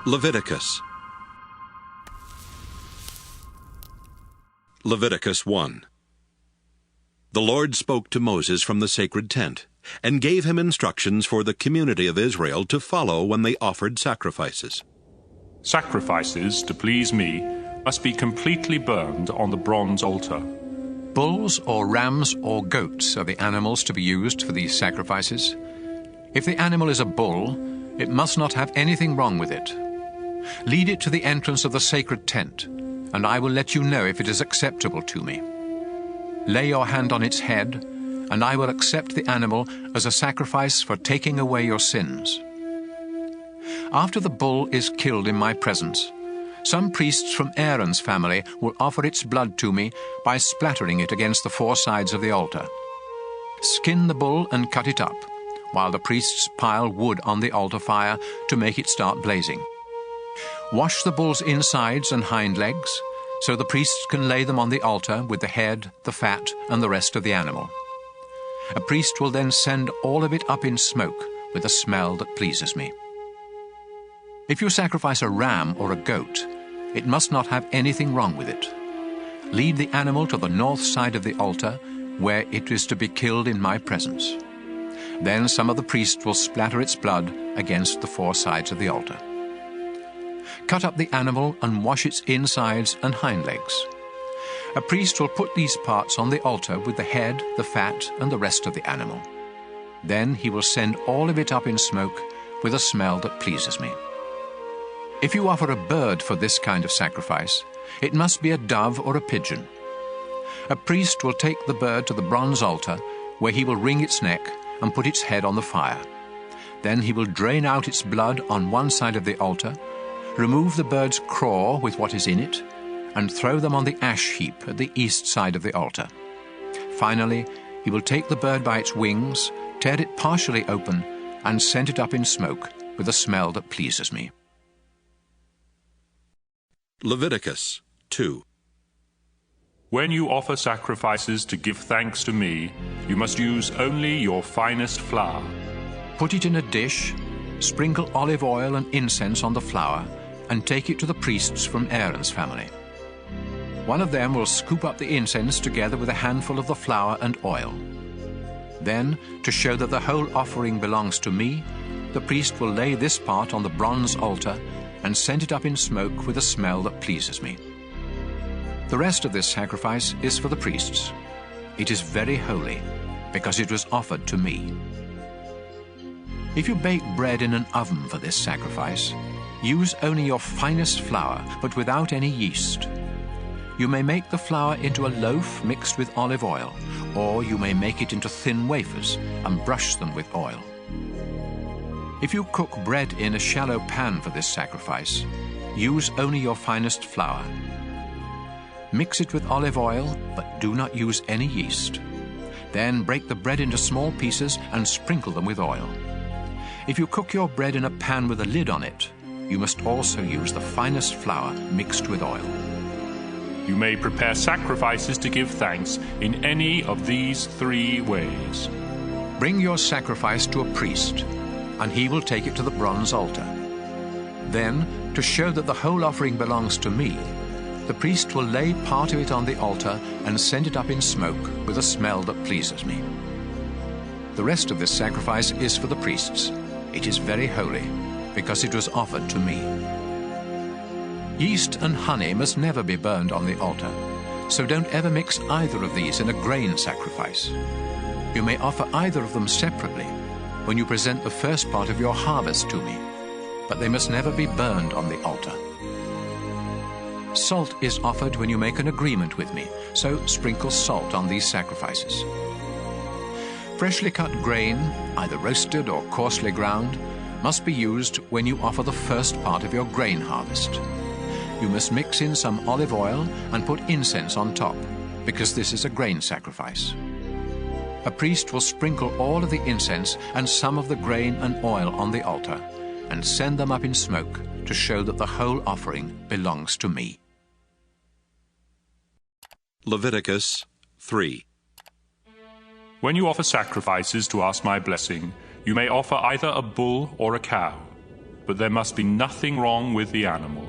Leviticus. Leviticus 1. The Lord spoke to Moses from the sacred tent, and gave him instructions for the community of Israel to follow when they offered sacrifices. Sacrifices to please me must be completely burned on the bronze altar. Bulls or rams or goats are the animals to be used for these sacrifices. If the animal is a bull, it must not have anything wrong with it. Lead it to the entrance of the sacred tent, and I will let you know if it is acceptable to me. Lay your hand on its head, and I will accept the animal as a sacrifice for taking away your sins. After the bull is killed in my presence, some priests from Aaron's family will offer its blood to me by splattering it against the four sides of the altar. Skin the bull and cut it up, while the priests pile wood on the altar fire to make it start blazing. Wash the bull's insides and hind legs, so the priests can lay them on the altar with the head, the fat, and the rest of the animal. A priest will then send all of it up in smoke with a smell that pleases me. If you sacrifice a ram or a goat, it must not have anything wrong with it. Lead the animal to the north side of the altar, where it is to be killed in my presence. Then some of the priests will splatter its blood against the four sides of the altar. Cut up the animal and wash its insides and hind legs. A priest will put these parts on the altar with the head, the fat, and the rest of the animal. Then he will send all of it up in smoke with a smell that pleases me. If you offer a bird for this kind of sacrifice, it must be a dove or a pigeon. A priest will take the bird to the bronze altar, where he will wring its neck and put its head on the fire. Then he will drain out its blood on one side of the altar, remove the bird's craw with what is in it, and throw them on the ash heap at the east side of the altar. Finally, he will take the bird by its wings, tear it partially open, and send it up in smoke with a smell that pleases me. Leviticus 2. When you offer sacrifices to give thanks to me, you must use only your finest flour. Put it in a dish, sprinkle olive oil and incense on the flour, and take it to the priests from Aaron's family. One of them will scoop up the incense together with a handful of the flour and oil. Then, to show that the whole offering belongs to me, the priest will lay this part on the bronze altar and send it up in smoke with a smell that pleases me. The rest of this sacrifice is for the priests. It is very holy, because it was offered to me. If you bake bread in an oven for this sacrifice, use only your finest flour, but without any yeast. You may make the flour into a loaf mixed with olive oil, or you may make it into thin wafers and brush them with oil. If you cook bread in a shallow pan for this sacrifice, use only your finest flour. Mix it with olive oil, but do not use any yeast. Then break the bread into small pieces and sprinkle them with oil. If you cook your bread in a pan with a lid on it, you must also use the finest flour mixed with oil. You may prepare sacrifices to give thanks in any of these three ways. Bring your sacrifice to a priest, and he will take it to the bronze altar. Then, to show that the whole offering belongs to me, the priest will lay part of it on the altar and send it up in smoke with a smell that pleases me. The rest of this sacrifice is for the priests. It is very holy, because it was offered to me. Yeast and honey must never be burned on the altar, so don't ever mix either of these in a grain sacrifice. You may offer either of them separately when you present the first part of your harvest to me, but they must never be burned on the altar. Salt is offered when you make an agreement with me, so sprinkle salt on these sacrifices. Freshly cut grain, either roasted or coarsely ground, must be used when you offer the first part of your grain harvest. You must mix in some olive oil and put incense on top, because this is a grain sacrifice. A priest will sprinkle all of the incense and some of the grain and oil on the altar, and send them up in smoke to show that the whole offering belongs to me. Leviticus 3. When you offer sacrifices to ask my blessing, you may offer either a bull or a cow. but there must be nothing wrong with the animal.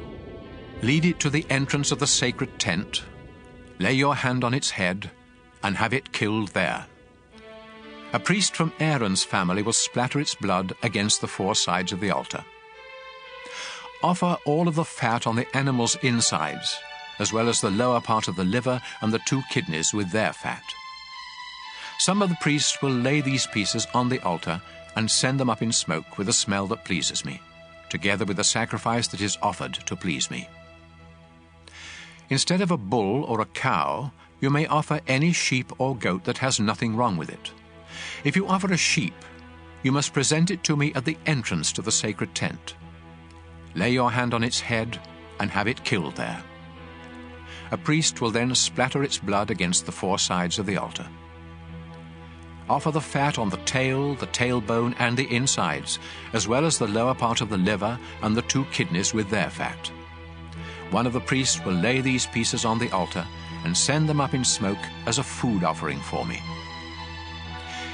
Lead it to the entrance of the sacred tent, lay your hand on its head, and have it killed there. A priest from Aaron's family will splatter its blood against the four sides of the altar. Offer all of the fat on the animal's insides, as well as the lower part of the liver and the 2 kidneys with their fat. Some of the priests will lay these pieces on the altar and send them up in smoke with a smell that pleases me, together with the sacrifice that is offered to please me. Instead of a bull or a cow, you may offer any sheep or goat that has nothing wrong with it. If you offer a sheep, you must present it to me at the entrance to the sacred tent. Lay your hand on its head and have it killed there. A priest will then splatter its blood against the 4 sides of the altar. Offer the fat on the tail, the tailbone, and the insides, as well as the lower part of the liver and the 2 kidneys with their fat. One of the priests will lay these pieces on the altar and send them up in smoke as a food offering for me.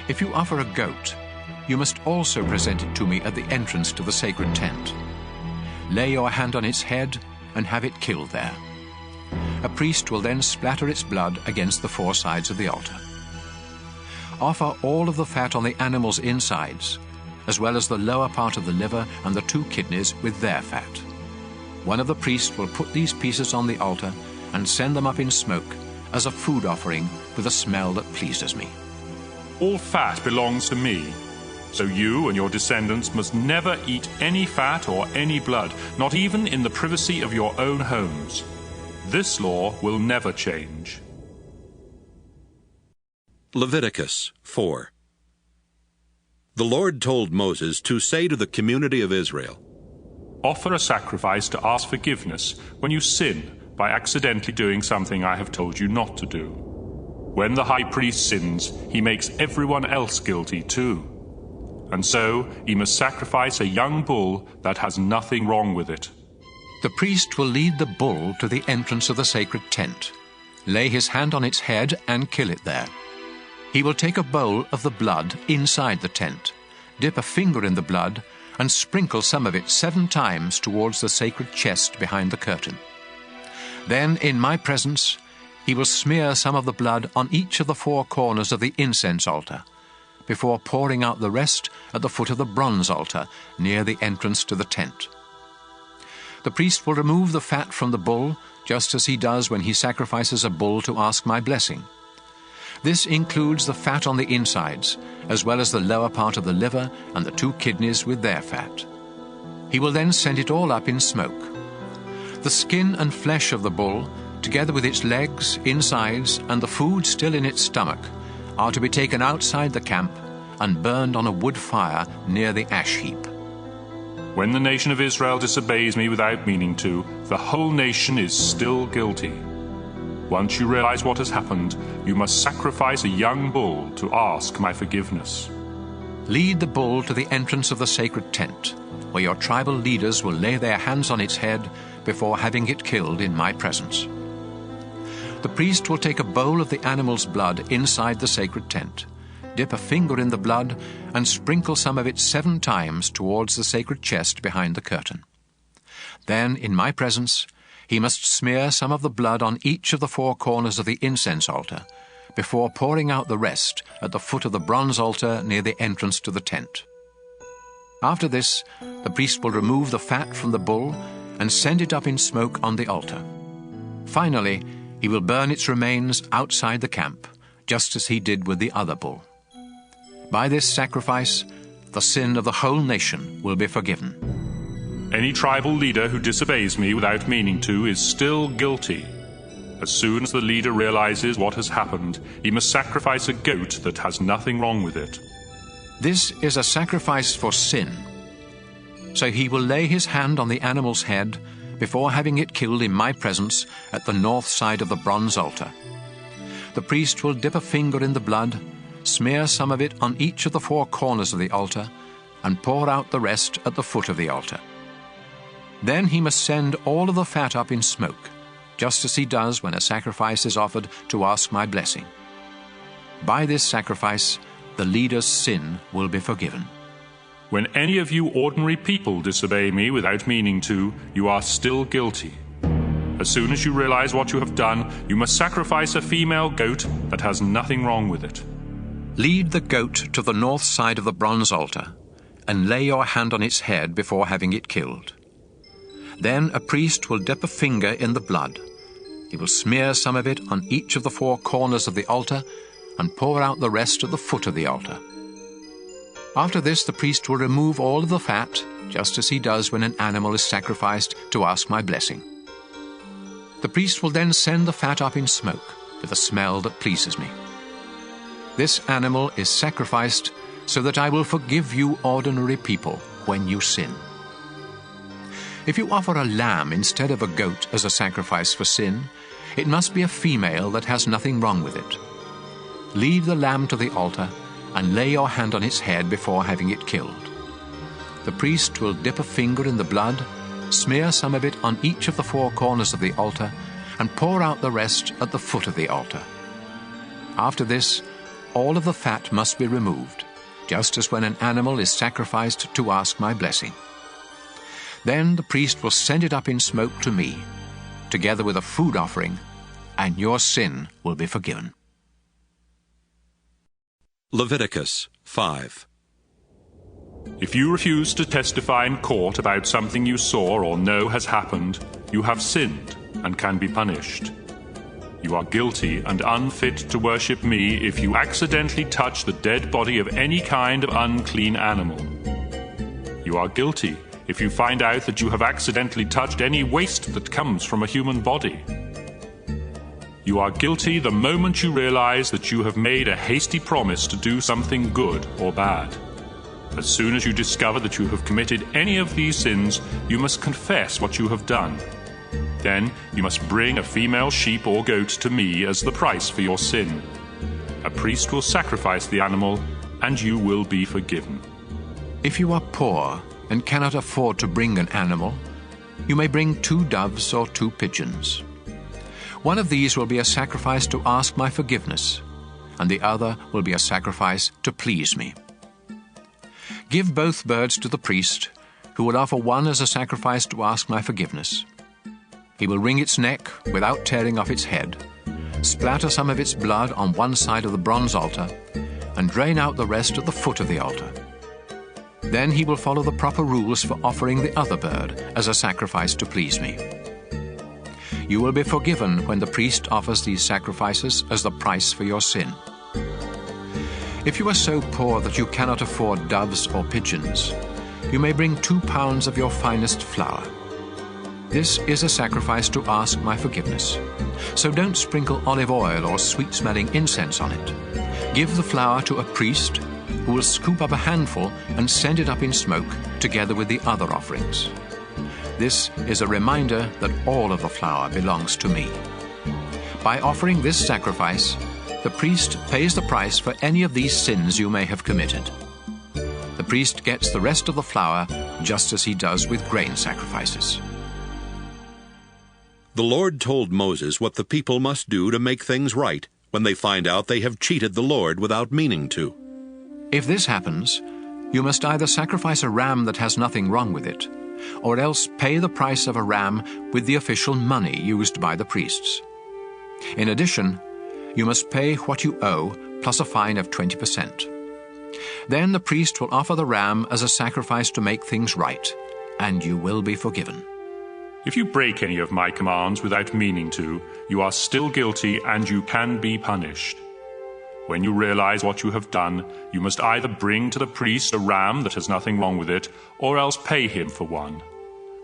If you offer a goat, you must also present it to me at the entrance to the sacred tent. Lay your hand on its head and have it killed there. A priest will then splatter its blood against the 4 sides of the altar. Offer all of the fat on the animal's insides, as well as the lower part of the liver and the 2 kidneys with their fat. One of the priests will put these pieces on the altar and send them up in smoke as a food offering with a smell that pleases me. All fat belongs to me, so you and your descendants must never eat any fat or any blood, not even in the privacy of your own homes. This law will never change. Leviticus 4. The Lord told Moses to say to the community of Israel, Offer a sacrifice to ask forgiveness when you sin by accidentally doing something I have told you not to do. When the high priest sins, he makes everyone else guilty too. And so he must sacrifice a young bull that has nothing wrong with it. The priest will lead the bull to the entrance of the sacred tent, lay his hand on its head and kill it there. He will take a bowl of the blood inside the tent, dip a finger in the blood, and sprinkle some of it 7 times towards the sacred chest behind the curtain. Then, in my presence, he will smear some of the blood on each of the 4 corners of the incense altar, before pouring out the rest at the foot of the bronze altar near the entrance to the tent. The priest will remove the fat from the bull, just as he does when he sacrifices a bull to ask my blessing. This includes the fat on the insides, as well as the lower part of the liver and the 2 kidneys with their fat. He will then send it all up in smoke. The skin and flesh of the bull, together with its legs, insides, and the food still in its stomach, are to be taken outside the camp and burned on a wood fire near the ash heap. When the nation of Israel disobeys me without meaning to, the whole nation is still guilty. Once you realize what has happened, you must sacrifice a young bull to ask my forgiveness. Lead the bull to the entrance of the sacred tent, where your tribal leaders will lay their hands on its head before having it killed in my presence. The priest will take a bowl of the animal's blood inside the sacred tent, dip a finger in the blood, and sprinkle some of it 7 times towards the sacred chest behind the curtain. Then, in my presence, he must smear some of the blood on each of the 4 corners of the incense altar, before pouring out the rest at the foot of the bronze altar near the entrance to the tent. After this, the priest will remove the fat from the bull and send it up in smoke on the altar. Finally, he will burn its remains outside the camp, just as he did with the other bull. By this sacrifice, the sin of the whole nation will be forgiven. Any tribal leader who disobeys me without meaning to is still guilty. As soon as the leader realizes what has happened, he must sacrifice a goat that has nothing wrong with it. This is a sacrifice for sin. So he will lay his hand on the animal's head before having it killed in my presence at the north side of the bronze altar. The priest will dip a finger in the blood, smear some of it on each of the 4 corners of the altar, and pour out the rest at the foot of the altar. Then he must send all of the fat up in smoke, just as he does when a sacrifice is offered to ask my blessing. By this sacrifice, the leader's sin will be forgiven. When any of you ordinary people disobey me without meaning to, you are still guilty. As soon as you realize what you have done, you must sacrifice a female goat that has nothing wrong with it. Lead the goat to the north side of the bronze altar, and lay your hand on its head before having it killed. Then a priest will dip a finger in the blood. He will smear some of it on each of the four corners of the altar and pour out the rest at the foot of the altar. After this, the priest will remove all of the fat, just as he does when an animal is sacrificed to ask my blessing. The priest will then send the fat up in smoke, with a smell that pleases me. This animal is sacrificed so that I will forgive you ordinary people when you sin. If you offer a lamb instead of a goat as a sacrifice for sin, it must be a female that has nothing wrong with it. Lead the lamb to the altar and lay your hand on its head before having it killed. The priest will dip a finger in the blood, smear some of it on each of the four corners of the altar, and pour out the rest at the foot of the altar. After this, all of the fat must be removed, just as when an animal is sacrificed to ask my blessing. Then the priest will send it up in smoke to me, together with a food offering, and your sin will be forgiven. Leviticus 5. If you refuse to testify in court about something you saw or know has happened, you have sinned and can be punished. You are guilty and unfit to worship me if you accidentally touch the dead body of any kind of unclean animal. You are guilty if you find out that you have accidentally touched any waste that comes from a human body. You are guilty the moment you realize that you have made a hasty promise to do something good or bad. As soon as you discover that you have committed any of these sins, you must confess what you have done. Then you must bring a female sheep or goat to me as the price for your sin. A priest will sacrifice the animal, and you will be forgiven. If you are poor and cannot afford to bring an animal, you may bring 2 doves or 2 pigeons. One of these will be a sacrifice to ask my forgiveness, and the other will be a sacrifice to please me. Give both birds to the priest, who will offer one as a sacrifice to ask my forgiveness. He will wring its neck without tearing off its head, splatter some of its blood on one side of the bronze altar, and drain out the rest at the foot of the altar. Then he will follow the proper rules for offering the other bird as a sacrifice to please me. You will be forgiven when the priest offers these sacrifices as the price for your sin. If you are so poor that you cannot afford doves or pigeons, you may bring 2 pounds of your finest flour. This is a sacrifice to ask my forgiveness. So don't sprinkle olive oil or sweet-smelling incense on it. Give the flour to a priest who will scoop up a handful and send it up in smoke together with the other offerings. This is a reminder that all of the flour belongs to me. By offering this sacrifice, the priest pays the price for any of these sins you may have committed. The priest gets the rest of the flour just as he does with grain sacrifices. The Lord told Moses what the people must do to make things right when they find out they have cheated the Lord without meaning to. If this happens, you must either sacrifice a ram that has nothing wrong with it, or else pay the price of a ram with the official money used by the priests. In addition, you must pay what you owe, plus a fine of 20%. Then the priest will offer the ram as a sacrifice to make things right, and you will be forgiven. If you break any of my commands without meaning to, you are still guilty and you can be punished. When you realize what you have done, you must either bring to the priest a ram that has nothing wrong with it, or else pay him for one.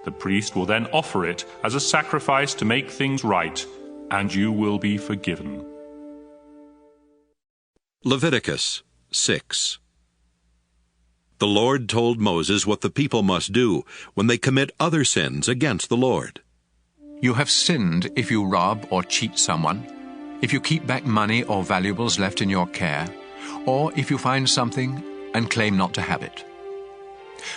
The priest will then offer it as a sacrifice to make things right, and you will be forgiven. Leviticus 6. The Lord told Moses what the people must do when they commit other sins against the Lord. You have sinned if you rob or cheat someone, if you keep back money or valuables left in your care, or if you find something and claim not to have it.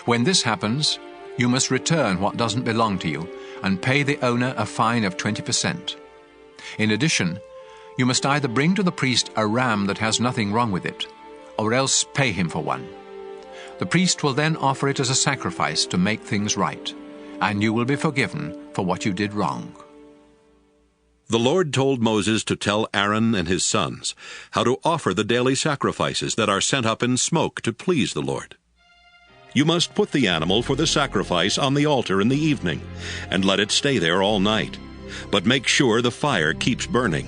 When this happens, you must return what doesn't belong to you and pay the owner a fine of 20%. In addition, you must either bring to the priest a ram that has nothing wrong with it, or else pay him for one. The priest will then offer it as a sacrifice to make things right, and you will be forgiven for what you did wrong. The Lord told Moses to tell Aaron and his sons how to offer the daily sacrifices that are sent up in smoke to please the Lord. You must put the animal for the sacrifice on the altar in the evening, and let it stay there all night. But make sure the fire keeps burning.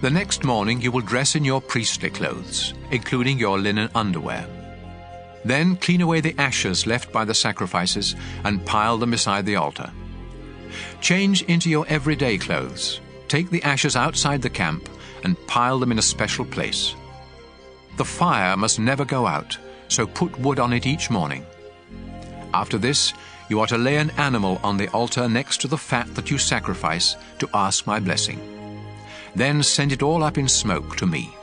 The next morning you will dress in your priestly clothes, including your linen underwear. Then clean away the ashes left by the sacrifices and pile them beside the altar. Change into your everyday clothes. Take the ashes outside the camp and pile them in a special place. The fire must never go out, so put wood on it each morning. After this, you are to lay an animal on the altar next to the fat that you sacrifice to ask my blessing. Then send it all up in smoke to me.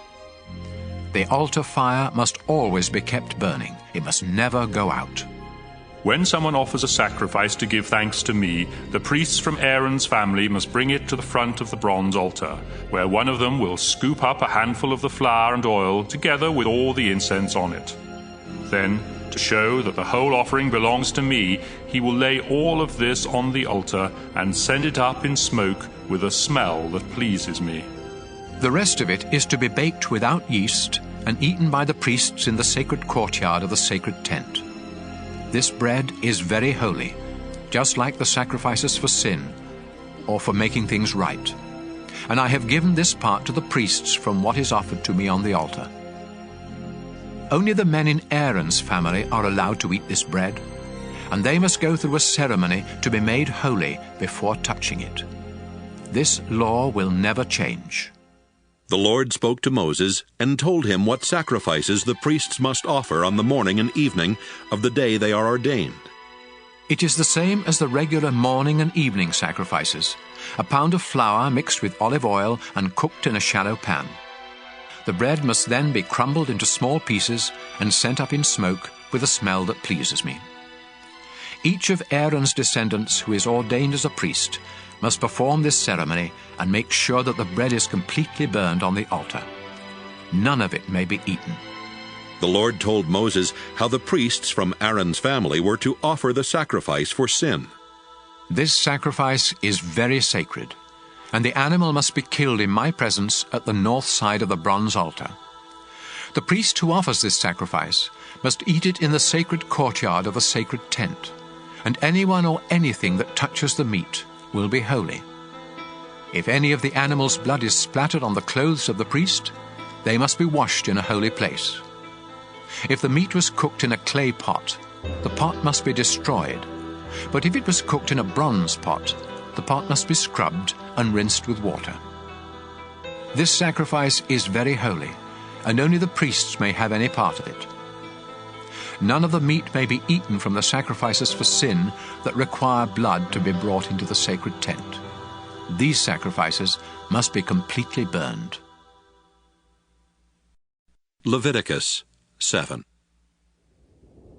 The altar fire must always be kept burning. It must never go out. When someone offers a sacrifice to give thanks to me, the priests from Aaron's family must bring it to the front of the bronze altar, where one of them will scoop up a handful of the flour and oil together with all the incense on it. Then, to show that the whole offering belongs to me, he will lay all of this on the altar and send it up in smoke with a smell that pleases me. The rest of it is to be baked without yeast and eaten by the priests in the sacred courtyard of the sacred tent. This bread is very holy, just like the sacrifices for sin or for making things right. And I have given this part to the priests from what is offered to me on the altar. Only the men in Aaron's family are allowed to eat this bread, and they must go through a ceremony to be made holy before touching it. This law will never change. The Lord spoke to Moses and told him what sacrifices the priests must offer on the morning and evening of the day they are ordained. It is the same as the regular morning and evening sacrifices, a pound of flour mixed with olive oil and cooked in a shallow pan. The bread must then be crumbled into small pieces and sent up in smoke with a smell that pleases me. Each of Aaron's descendants who is ordained as a priest must perform this ceremony and make sure that the bread is completely burned on the altar. None of it may be eaten. The Lord told Moses how the priests from Aaron's family were to offer the sacrifice for sin. This sacrifice is very sacred, and the animal must be killed in my presence at the north side of the bronze altar. The priest who offers this sacrifice must eat it in the sacred courtyard of the sacred tent, and anyone or anything that touches the meat will be holy. If any of the animal's blood is splattered on the clothes of the priest, they must be washed in a holy place. If the meat was cooked in a clay pot, the pot must be destroyed, but if it was cooked in a bronze pot, the pot must be scrubbed and rinsed with water. This sacrifice is very holy, and only the priests may have any part of it. None of the meat may be eaten from the sacrifices for sin that require blood to be brought into the sacred tent. These sacrifices must be completely burned. Leviticus 7.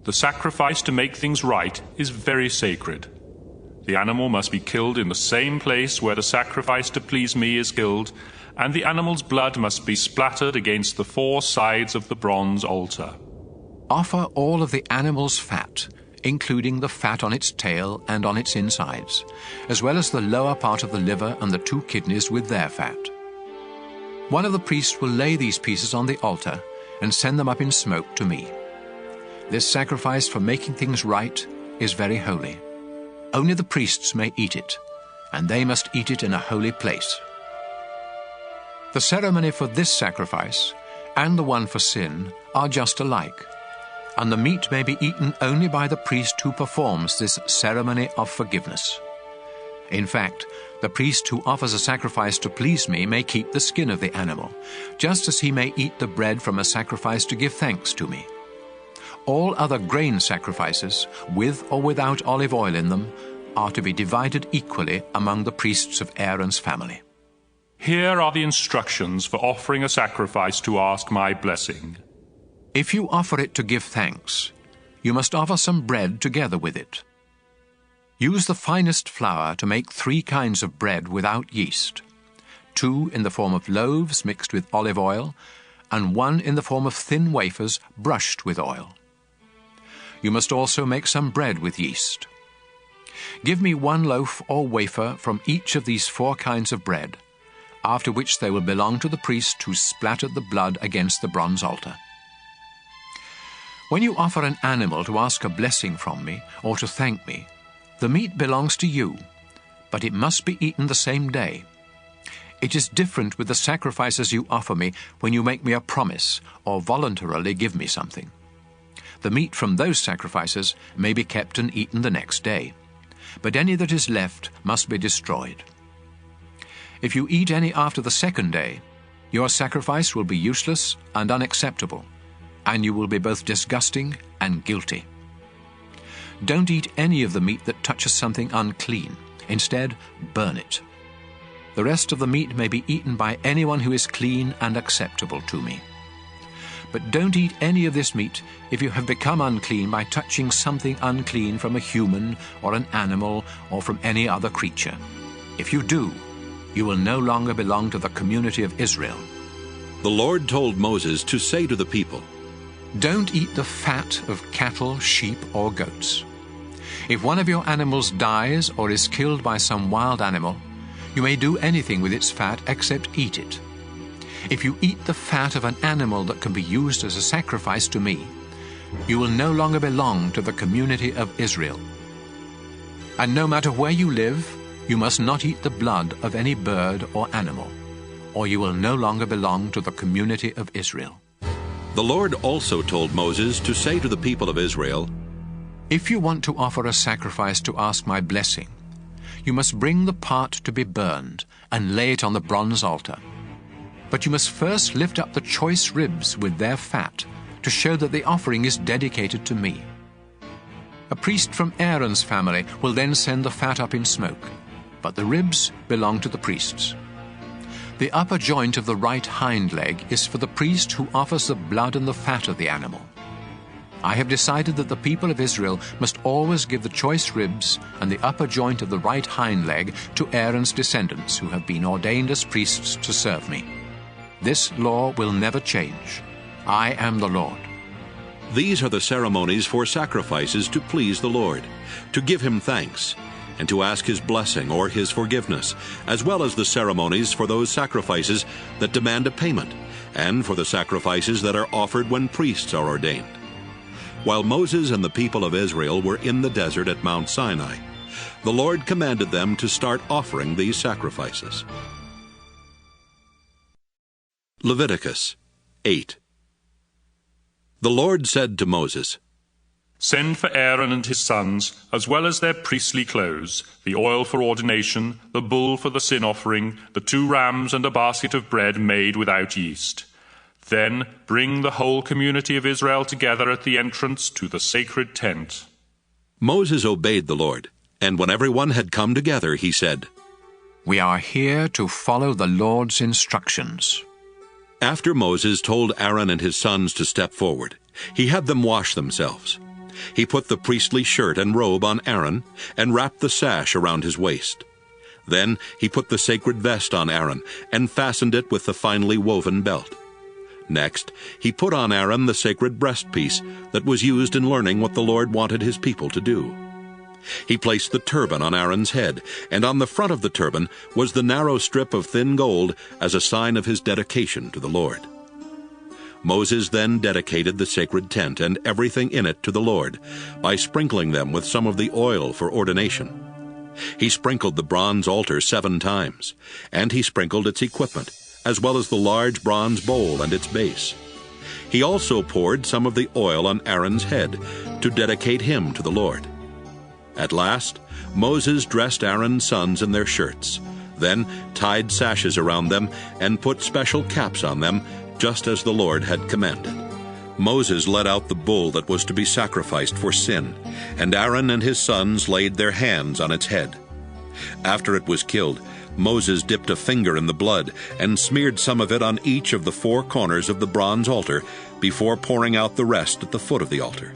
The sacrifice to make things right is very sacred. The animal must be killed in the same place where the sacrifice to please me is killed, and the animal's blood must be splattered against the four sides of the bronze altar. Offer all of the animal's fat, including the fat on its tail and on its insides, as well as the lower part of the liver and the 2 kidneys with their fat. One of the priests will lay these pieces on the altar and send them up in smoke to me. This sacrifice for making things right is very holy. Only the priests may eat it, and they must eat it in a holy place. The ceremony for this sacrifice and the one for sin are just alike, and the meat may be eaten only by the priest who performs this ceremony of forgiveness. In fact, the priest who offers a sacrifice to please me may keep the skin of the animal, just as he may eat the bread from a sacrifice to give thanks to me. All other grain sacrifices, with or without olive oil in them, are to be divided equally among the priests of Aaron's family. Here are the instructions for offering a sacrifice to ask my blessing. If you offer it to give thanks, you must offer some bread together with it. Use the finest flour to make 3 kinds of bread without yeast, 2 in the form of loaves mixed with olive oil, and 1 in the form of thin wafers brushed with oil. you must also make some bread with yeast. Give me 1 loaf or wafer from each of these 4 kinds of bread, after which they will belong to the priest who splattered the blood against the bronze altar. When you offer an animal to ask a blessing from me or to thank me, the meat belongs to you, but it must be eaten the same day. It is different with the sacrifices you offer me when you make me a promise or voluntarily give me something. The meat from those sacrifices may be kept and eaten the next day, but any that is left must be destroyed. If you eat any after the 2nd day, your sacrifice will be useless and unacceptable, and you will be both disgusting and guilty. Don't eat any of the meat that touches something unclean. Instead, burn it. The rest of the meat may be eaten by anyone who is clean and acceptable to me. But don't eat any of this meat if you have become unclean by touching something unclean from a human or an animal or from any other creature. If you do, you will no longer belong to the community of Israel. The Lord told Moses to say to the people, Don't eat the fat of cattle, sheep, or goats. If one of your animals dies or is killed by some wild animal, you may do anything with its fat except eat it. If you eat the fat of an animal that can be used as a sacrifice to me, you will no longer belong to the community of Israel. And no matter where you live, you must not eat the blood of any bird or animal, or you will no longer belong to the community of Israel. The Lord also told Moses to say to the people of Israel, If you want to offer a sacrifice to ask my blessing, you must bring the part to be burned and lay it on the bronze altar. But you must first lift up the choice ribs with their fat to show that the offering is dedicated to me. A priest from Aaron's family will then send the fat up in smoke, but the ribs belong to the priests. The upper joint of the right hind leg is for the priest who offers the blood and the fat of the animal. I have decided that the people of Israel must always give the choice ribs and the upper joint of the right hind leg to Aaron's descendants who have been ordained as priests to serve me. This law will never change. I am the Lord. These are the ceremonies for sacrifices to please the Lord, to give him thanks, and to ask his blessing or his forgiveness, as well as the ceremonies for those sacrifices that demand a payment, and for the sacrifices that are offered when priests are ordained. While Moses and the people of Israel were in the desert at Mount Sinai, the Lord commanded them to start offering these sacrifices. Leviticus 8. The Lord said to Moses, Send for Aaron and his sons, as well as their priestly clothes, the oil for ordination, the bull for the sin offering, the 2 rams and a basket of bread made without yeast. Then bring the whole community of Israel together at the entrance to the sacred tent. Moses obeyed the Lord, and when everyone had come together, he said, We are here to follow the Lord's instructions. After Moses told Aaron and his sons to step forward, he had them wash themselves. He put the priestly shirt and robe on Aaron and wrapped the sash around his waist. Then he put the sacred vest on Aaron and fastened it with the finely woven belt. Next, he put on Aaron the sacred breastpiece that was used in learning what the Lord wanted his people to do. He placed the turban on Aaron's head, and on the front of the turban was the narrow strip of thin gold as a sign of his dedication to the Lord. Moses then dedicated the sacred tent and everything in it to the Lord by sprinkling them with some of the oil for ordination. He sprinkled the bronze altar 7 times, and he sprinkled its equipment, as well as the large bronze bowl and its base. He also poured some of the oil on Aaron's head to dedicate him to the Lord. At last, Moses dressed Aaron's sons in their shirts, then tied sashes around them and put special caps on them, just as the Lord had commanded. Moses led out the bull that was to be sacrificed for sin, and Aaron and his sons laid their hands on its head. After it was killed, Moses dipped a finger in the blood and smeared some of it on each of the 4 corners of the bronze altar before pouring out the rest at the foot of the altar.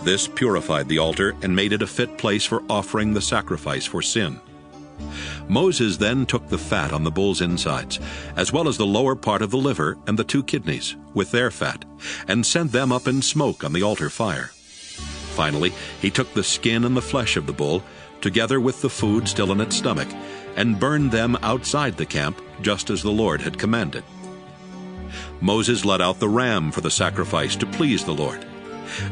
This purified the altar and made it a fit place for offering the sacrifice for sin. Moses then took the fat on the bull's insides, as well as the lower part of the liver and the 2 kidneys, with their fat, and sent them up in smoke on the altar fire. Finally, he took the skin and the flesh of the bull, together with the food still in its stomach, and burned them outside the camp, just as the Lord had commanded. Moses led out the ram for the sacrifice to please the Lord.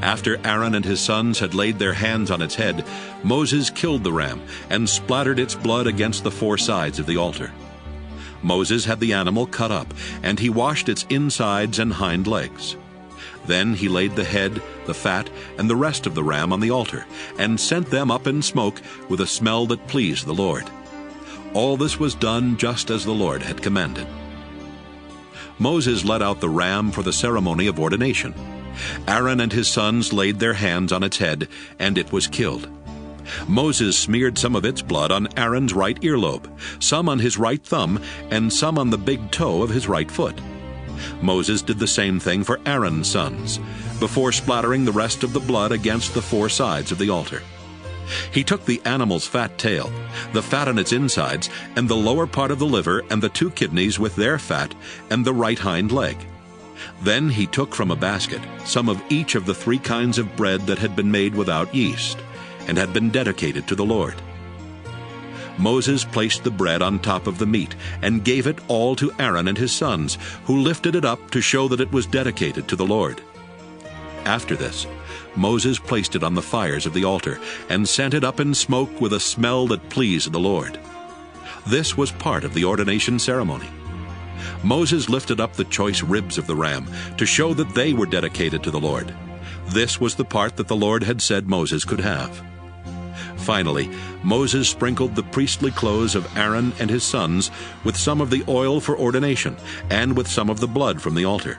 After Aaron and his sons had laid their hands on its head, Moses killed the ram and splattered its blood against the four sides of the altar. Moses had the animal cut up, and he washed its insides and hind legs. Then he laid the head, the fat, and the rest of the ram on the altar, and sent them up in smoke with a smell that pleased the Lord. All this was done just as the Lord had commanded. Moses led out the ram for the ceremony of ordination. Aaron and his sons laid their hands on its head, and it was killed. Moses smeared some of its blood on Aaron's right earlobe, some on his right thumb, and some on the big toe of his right foot. Moses did the same thing for Aaron's sons, before splattering the rest of the blood against the four sides of the altar. He took the animal's fat tail, the fat on its insides, and the lower part of the liver and the two kidneys with their fat, and the right hind leg. Then he took from a basket some of each of the 3 kinds of bread that had been made without yeast, and had been dedicated to the Lord. Moses placed the bread on top of the meat, and gave it all to Aaron and his sons, who lifted it up to show that it was dedicated to the Lord. After this, Moses placed it on the fires of the altar, and sent it up in smoke with a smell that pleased the Lord. This was part of the ordination ceremony. Moses lifted up the choice ribs of the ram, to show that they were dedicated to the Lord. This was the part that the Lord had said Moses could have. Finally, Moses sprinkled the priestly clothes of Aaron and his sons with some of the oil for ordination, and with some of the blood from the altar.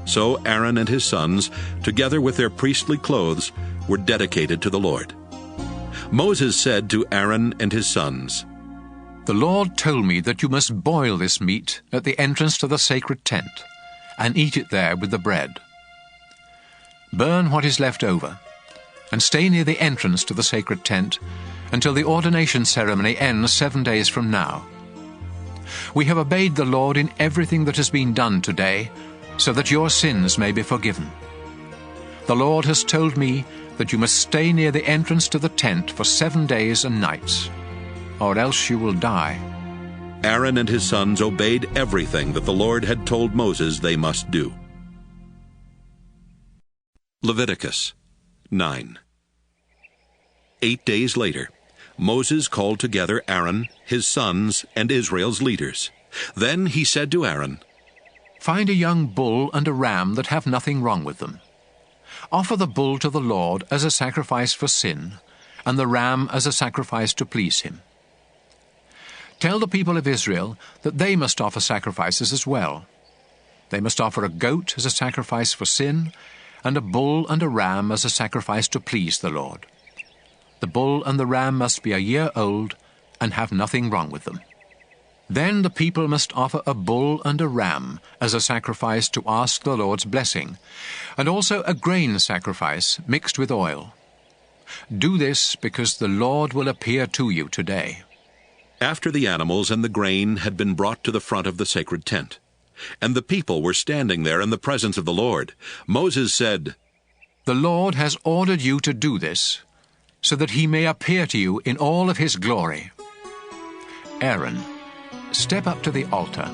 So Aaron and his sons, together with their priestly clothes, were dedicated to the Lord. Moses said to Aaron and his sons, "The Lord told me that you must boil this meat at the entrance to the sacred tent, and eat it there with the bread. Burn what is left over, and stay near the entrance to the sacred tent until the ordination ceremony ends 7 days from now. We have obeyed the Lord in everything that has been done today, so that your sins may be forgiven. The Lord has told me that you must stay near the entrance to the tent for 7 days and nights, or else you will die." Aaron and his sons obeyed everything that the Lord had told Moses they must do. Leviticus 9. 8 days later, Moses called together Aaron, his sons, and Israel's leaders. Then he said to Aaron, "Find a young bull and a ram that have nothing wrong with them. Offer the bull to the Lord as a sacrifice for sin, and the ram as a sacrifice to please him. Tell the people of Israel that they must offer sacrifices as well. They must offer a goat as a sacrifice for sin, and a bull and a ram as a sacrifice to please the Lord. The bull and the ram must be a year old and have nothing wrong with them. Then the people must offer a bull and a ram as a sacrifice to ask the Lord's blessing, and also a grain sacrifice mixed with oil. Do this because the Lord will appear to you today." After the animals and the grain had been brought to the front of the sacred tent, and the people were standing there in the presence of the Lord, Moses said, "The Lord has ordered you to do this, so that he may appear to you in all of his glory. Aaron, step up to the altar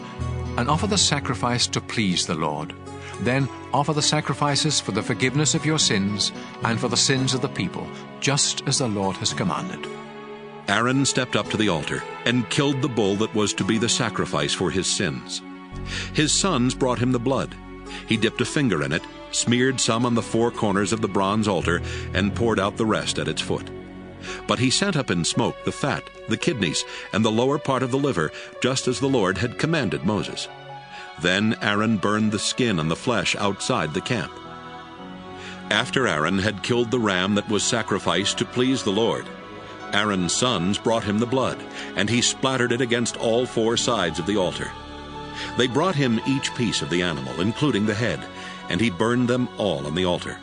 and offer the sacrifice to please the Lord. Then offer the sacrifices for the forgiveness of your sins and for the sins of the people, just as the Lord has commanded." Aaron stepped up to the altar and killed the bull that was to be the sacrifice for his sins. His sons brought him the blood. He dipped a finger in it, smeared some on the 4 corners of the bronze altar, and poured out the rest at its foot. But he sent up in smoke the fat, the kidneys, and the lower part of the liver, just as the Lord had commanded Moses. Then Aaron burned the skin and the flesh outside the camp. After Aaron had killed the ram that was sacrificed to please the Lord, Aaron's sons brought him the blood, and he splattered it against all 4 sides of the altar. They brought him each piece of the animal, including the head, and he burned them all on the altar.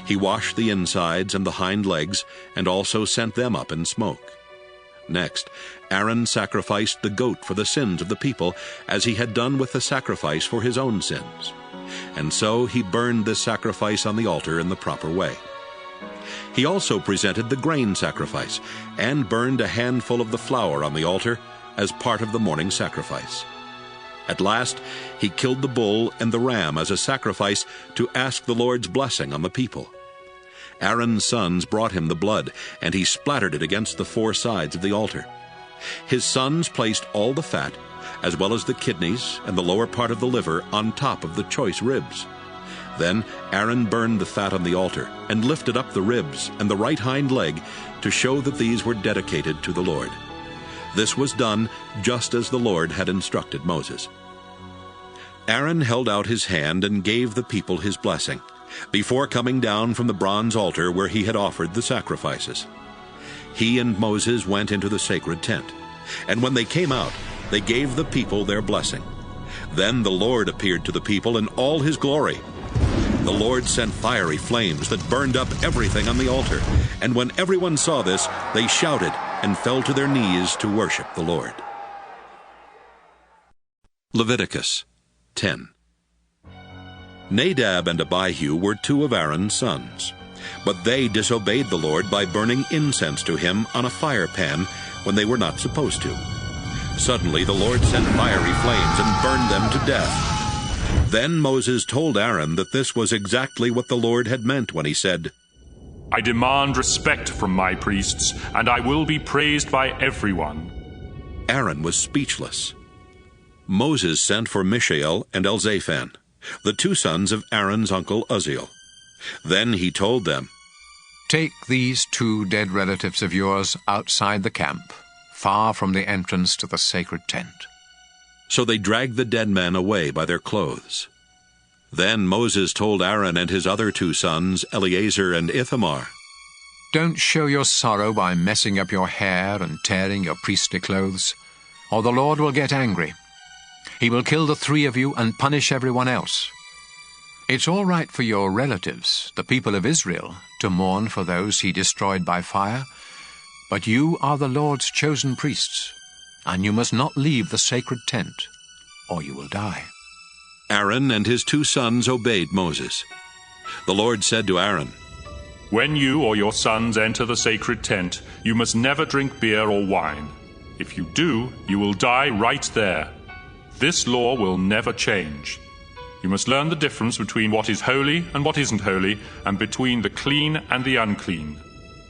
He washed the insides and the hind legs, and also sent them up in smoke. Next, Aaron sacrificed the goat for the sins of the people, as he had done with the sacrifice for his own sins. And so he burned this sacrifice on the altar in the proper way. he also presented the grain sacrifice and burned a handful of the flour on the altar as part of the morning sacrifice. At last, he killed the bull and the ram as a sacrifice to ask the Lord's blessing on the people. Aaron's sons brought him the blood, and he splattered it against the four sides of the altar. His sons placed all the fat, as well as the kidneys and the lower part of the liver, on top of the choice ribs. Then Aaron burned the fat on the altar and lifted up the ribs and the right hind leg to show that these were dedicated to the Lord. This was done just as the Lord had instructed Moses. Aaron held out his hand and gave the people his blessing, before coming down from the bronze altar where he had offered the sacrifices. He and Moses went into the sacred tent, and when they came out, they gave the people their blessing. Then the Lord appeared to the people in all his glory. The Lord sent fiery flames that burned up everything on the altar, and when everyone saw this, they shouted and fell to their knees to worship the Lord. Leviticus 10. Nadab and Abihu were two of Aaron's sons, but they disobeyed the Lord by burning incense to him on a fire pan when they were not supposed to. Suddenly the Lord sent fiery flames and burned them to death. Then Moses told Aaron that this was exactly what the Lord had meant when he said, I demand respect from my priests, and I will be praised by everyone. Aaron was speechless. Moses sent for Mishael and Elzaphan, the two sons of Aaron's uncle Uzziel. Then he told them, Take these two dead relatives of yours outside the camp, far from the entrance to the sacred tent. So they dragged the dead men away by their clothes. Then Moses told Aaron and his other two sons, Eleazar and Ithamar, Don't show your sorrow by messing up your hair and tearing your priestly clothes, or the Lord will get angry. He will kill the three of you and punish everyone else. It's all right for your relatives, the people of Israel, to mourn for those he destroyed by fire, but you are the Lord's chosen priests, and you must not leave the sacred tent, or you will die. Aaron and his two sons obeyed Moses. The Lord said to Aaron, When you or your sons enter the sacred tent, you must never drink beer or wine. If you do, you will die right there. This law will never change. You must learn the difference between what is holy and what isn't holy, and between the clean and the unclean.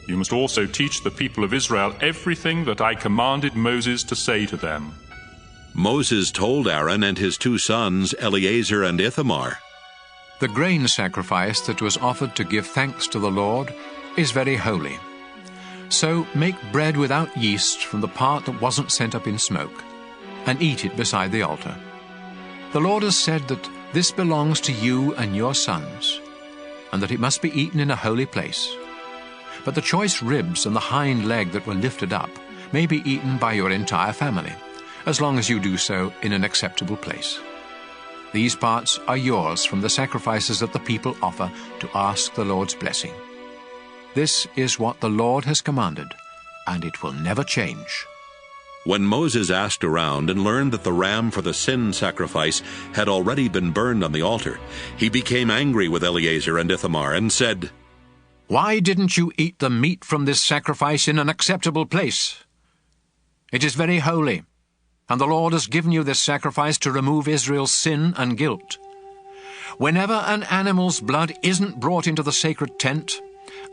You must also teach the people of Israel everything that I commanded Moses to say to them. Moses told Aaron and his two sons, Eleazar and Ithamar, The grain sacrifice that was offered to give thanks to the Lord is very holy. So make bread without yeast from the part that wasn't sent up in smoke, and eat it beside the altar. The Lord has said that this belongs to you and your sons, and that it must be eaten in a holy place. But the choice ribs and the hind leg that were lifted up may be eaten by your entire family, as long as you do so in an acceptable place. These parts are yours from the sacrifices that the people offer to ask the Lord's blessing. This is what the Lord has commanded, and it will never change. When Moses asked around and learned that the ram for the sin sacrifice had already been burned on the altar, he became angry with Eleazar and Ithamar and said, Why didn't you eat the meat from this sacrifice in an acceptable place? It is very holy, and the Lord has given you this sacrifice to remove Israel's sin and guilt. Whenever an animal's blood isn't brought into the sacred tent,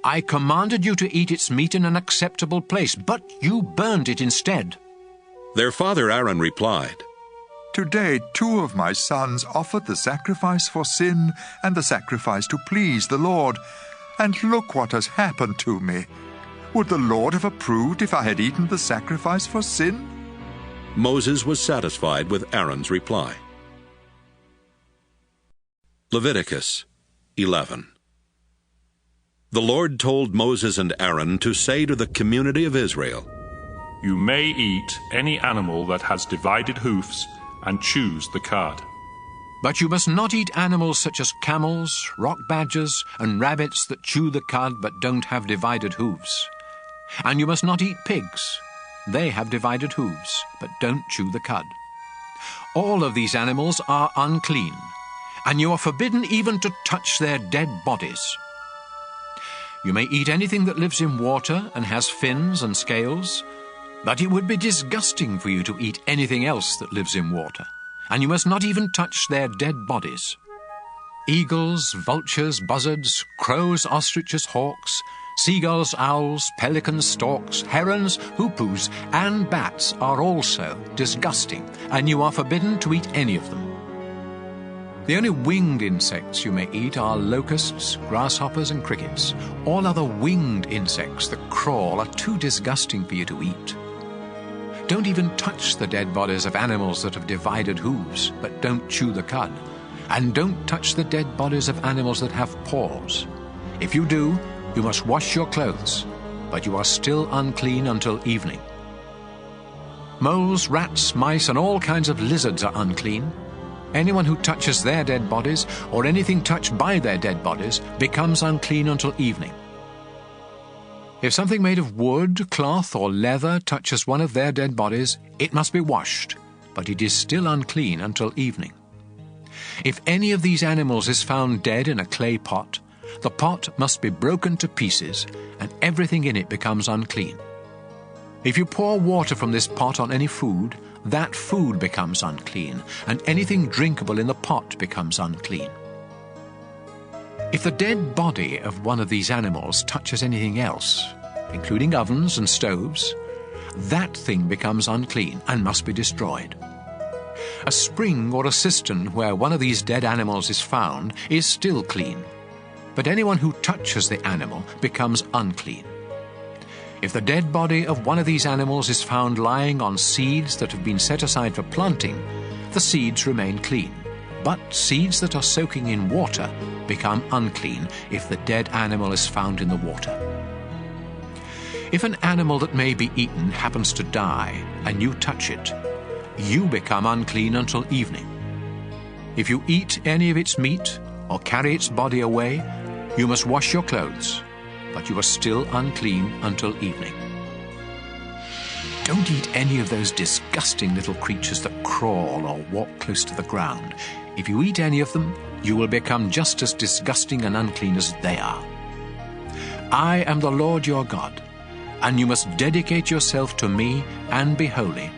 I commanded you to eat its meat in an acceptable place, but you burned it instead. Their father Aaron replied, Today 2 of my sons offered the sacrifice for sin and the sacrifice to please the Lord, and look what has happened to me. Would the Lord have approved if I had eaten the sacrifice for sin? Moses was satisfied with Aaron's reply. Leviticus 11. The Lord told Moses and Aaron to say to the community of Israel, You may eat any animal that has divided hoofs, and choose the cud. But you must not eat animals such as camels, rock badgers, and rabbits that chew the cud but don't have divided hooves. And you must not eat pigs. They have divided hooves, but don't chew the cud. All of these animals are unclean, and you are forbidden even to touch their dead bodies. You may eat anything that lives in water and has fins and scales, but it would be disgusting for you to eat anything else that lives in water, and you must not even touch their dead bodies. Eagles, vultures, buzzards, crows, ostriches, hawks, seagulls, owls, pelicans, storks, herons, hoopoes, and bats are also disgusting, and you are forbidden to eat any of them. The only winged insects you may eat are locusts, grasshoppers, and crickets. All other winged insects that crawl are too disgusting for you to eat. Don't even touch the dead bodies of animals that have divided hooves, but don't chew the cud. And don't touch the dead bodies of animals that have paws. If you do, you must wash your clothes, but you are still unclean until evening. Moles, rats, mice, and all kinds of lizards are unclean. Anyone who touches their dead bodies, or anything touched by their dead bodies, becomes unclean until evening. If something made of wood, cloth, or leather touches one of their dead bodies, it must be washed, but it is still unclean until evening. If any of these animals is found dead in a clay pot, the pot must be broken to pieces, and everything in it becomes unclean. If you pour water from this pot on any food, that food becomes unclean, and anything drinkable in the pot becomes unclean. If the dead body of one of these animals touches anything else, including ovens and stoves, that thing becomes unclean and must be destroyed. A spring or a cistern where one of these dead animals is found is still clean, but anyone who touches the animal becomes unclean. If the dead body of one of these animals is found lying on seeds that have been set aside for planting, the seeds remain clean, but seeds that are soaking in water become unclean if the dead animal is found in the water. If an animal that may be eaten happens to die and you touch it, you become unclean until evening. If you eat any of its meat or carry its body away, you must wash your clothes, but you are still unclean until evening. Don't eat any of those disgusting little creatures that crawl or walk close to the ground. If you eat any of them, you will become just as disgusting and unclean as they are. I am the Lord your God, and you must dedicate yourself to me and be holy,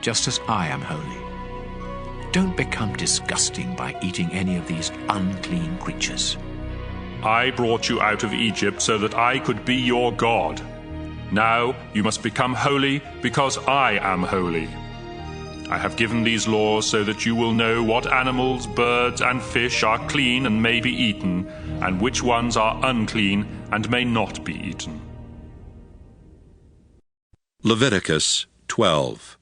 just as I am holy. Don't become disgusting by eating any of these unclean creatures. I brought you out of Egypt so that I could be your God. Now you must become holy because I am holy. I have given these laws so that you will know what animals, birds, and fish are clean and may be eaten, and which ones are unclean and may not be eaten. Leviticus 12.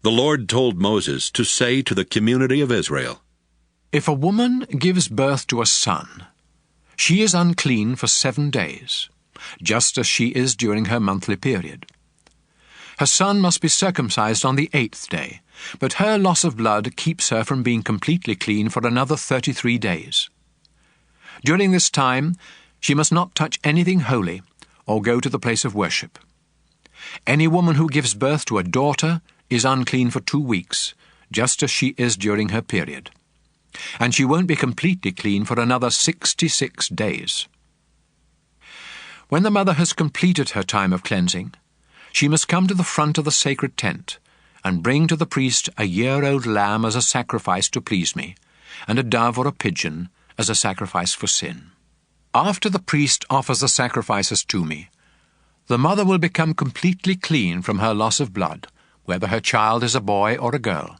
The Lord told Moses to say to the community of Israel, If a woman gives birth to a son, she is unclean for 7 days, just as she is during her monthly period. Her son must be circumcised on the 8th day, but her loss of blood keeps her from being completely clean for another 33 days. During this time, she must not touch anything holy or go to the place of worship. Any woman who gives birth to a daughter is unclean for 2 weeks, just as she is during her period. And she won't be completely clean for another 66 days. When the mother has completed her time of cleansing, she must come to the front of the sacred tent and bring to the priest a year-old lamb as a sacrifice to please me, and a dove or a pigeon as a sacrifice for sin. After the priest offers the sacrifices to me, the mother will become completely clean from her loss of blood, whether her child is a boy or a girl.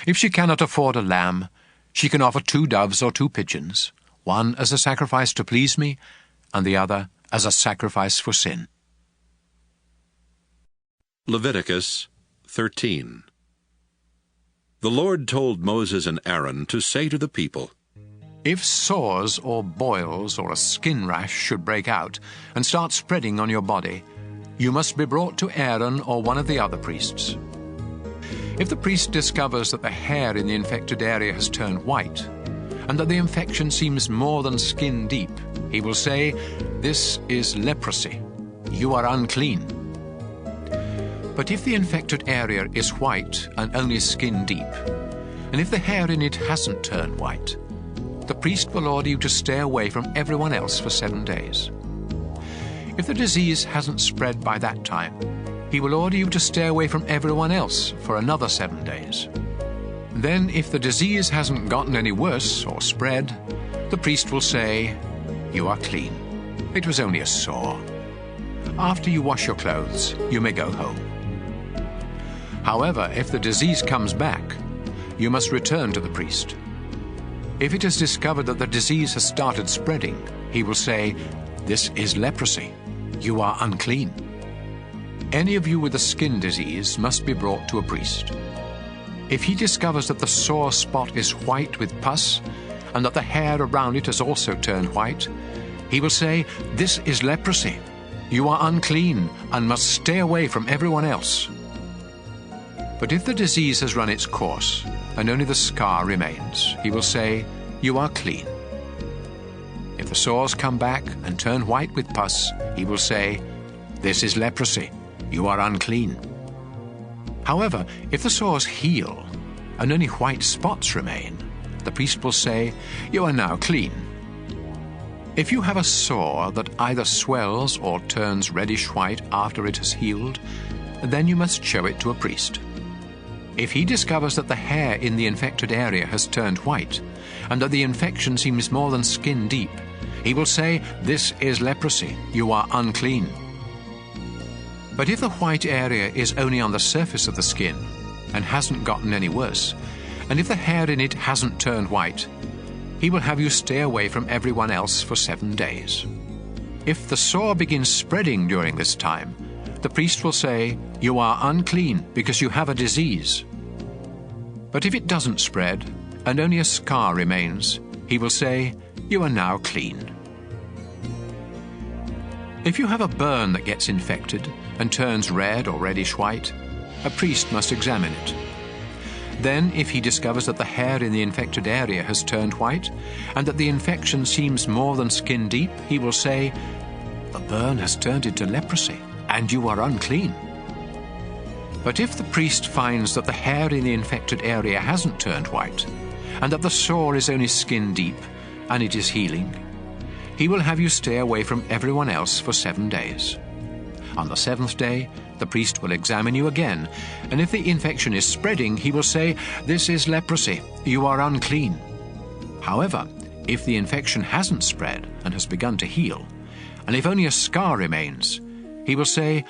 If she cannot afford a lamb, she can offer 2 doves or 2 pigeons, one as a sacrifice to please me, and the other as a sacrifice for sin. Leviticus 13. The Lord told Moses and Aaron to say to the people, If sores or boils or a skin rash should break out and start spreading on your body, you must be brought to Aaron or one of the other priests. If the priest discovers that the hair in the infected area has turned white, and that the infection seems more than skin deep, he will say, This is leprosy. You are unclean. But if the infected area is white and only skin deep, and if the hair in it hasn't turned white, the priest will order you to stay away from everyone else for 7 days. If the disease hasn't spread by that time, he will order you to stay away from everyone else for another 7 days. Then, if the disease hasn't gotten any worse or spread, the priest will say, "You are clean. It was only a sore. After you wash your clothes, you may go home." However, if the disease comes back, you must return to the priest. If it is discovered that the disease has started spreading, he will say, "This is leprosy. You are unclean." Any of you with a skin disease must be brought to a priest. If he discovers that the sore spot is white with pus, and that the hair around it has also turned white, he will say, "This is leprosy. You are unclean and must stay away from everyone else." But if the disease has run its course, and only the scar remains, he will say, "You are clean." If the sores come back and turn white with pus, he will say, "This is leprosy. You are unclean." However, if the sores heal and only white spots remain, the priest will say, "You are now clean." If you have a sore that either swells or turns reddish white after it has healed, then you must show it to a priest. If he discovers that the hair in the infected area has turned white, and that the infection seems more than skin deep, he will say, "This is leprosy. You are unclean." But if the white area is only on the surface of the skin and hasn't gotten any worse, and if the hair in it hasn't turned white, he will have you stay away from everyone else for 7 days. If the sore begins spreading during this time, the priest will say, "You are unclean because you have a disease." But if it doesn't spread and only a scar remains, he will say, "You are now clean." If you have a burn that gets infected and turns red or reddish white, a priest must examine it. Then, if he discovers that the hair in the infected area has turned white, and that the infection seems more than skin deep, he will say, "The burn has turned into leprosy, and you are unclean." But if the priest finds that the hair in the infected area hasn't turned white, and that the sore is only skin deep, and it is healing, he will have you stay away from everyone else for 7 days. On the 7th day, the priest will examine you again, and if the infection is spreading, he will say, "This is leprosy. You are unclean." However, if the infection hasn't spread and has begun to heal, and if only a scar remains, he will say,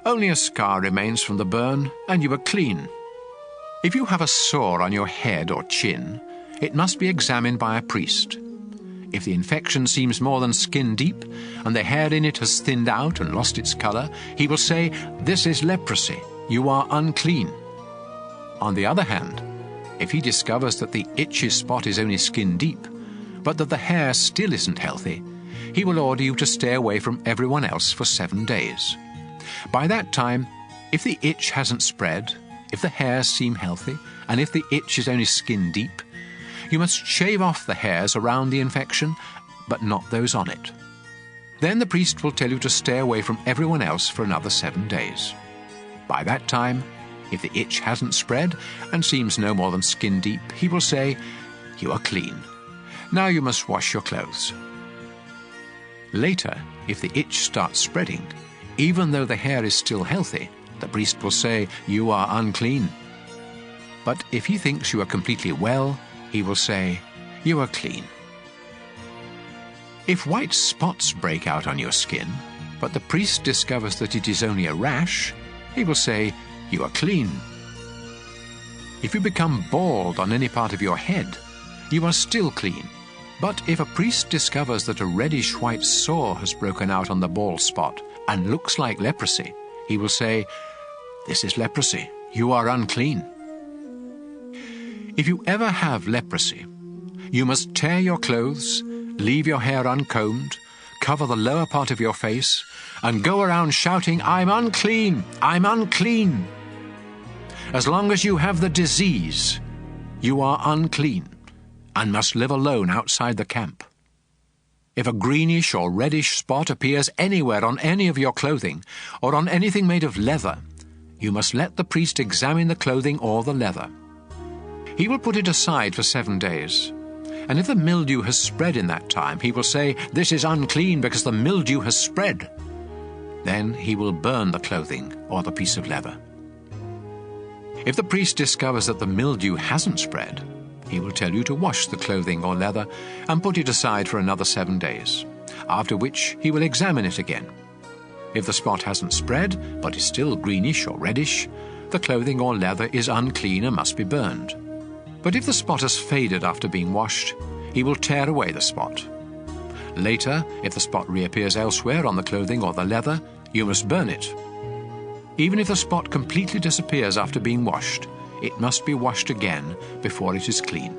"Only a scar remains from the burn, and you are clean." If you have a sore on your head or chin, it must be examined by a priest. If the infection seems more than skin deep, and the hair in it has thinned out and lost its color, he will say, "This is leprosy. You are unclean." On the other hand, if he discovers that the itchy spot is only skin deep, but that the hair still isn't healthy, he will order you to stay away from everyone else for 7 days. By that time, if the itch hasn't spread, if the hairs seem healthy, and if the itch is only skin deep, you must shave off the hairs around the infection, but not those on it. Then the priest will tell you to stay away from everyone else for another 7 days. By that time, if the itch hasn't spread and seems no more than skin deep, he will say, "You are clean. Now you must wash your clothes." Later, if the itch starts spreading, even though the hair is still healthy, the priest will say, "You are unclean." But if he thinks you are completely well, he will say, "You are clean." If white spots break out on your skin, but the priest discovers that it is only a rash, he will say, "You are clean." If you become bald on any part of your head, you are still clean. But if a priest discovers that a reddish-white sore has broken out on the bald spot and looks like leprosy, he will say, "This is leprosy. You are unclean." If you ever have leprosy, you must tear your clothes, leave your hair uncombed, cover the lower part of your face, and go around shouting, "I'm unclean! I'm unclean!" As long as you have the disease, you are unclean and must live alone outside the camp. If a greenish or reddish spot appears anywhere on any of your clothing or on anything made of leather, you must let the priest examine the clothing or the leather. He will put it aside for 7 days. And if the mildew has spread in that time, he will say, "This is unclean because the mildew has spread." Then he will burn the clothing or the piece of leather. If the priest discovers that the mildew hasn't spread, he will tell you to wash the clothing or leather and put it aside for another 7 days, after which he will examine it again. If the spot hasn't spread, but is still greenish or reddish, the clothing or leather is unclean and must be burned. But if the spot has faded after being washed, he will tear away the spot. Later, if the spot reappears elsewhere on the clothing or the leather, you must burn it. Even if the spot completely disappears after being washed, it must be washed again before it is clean.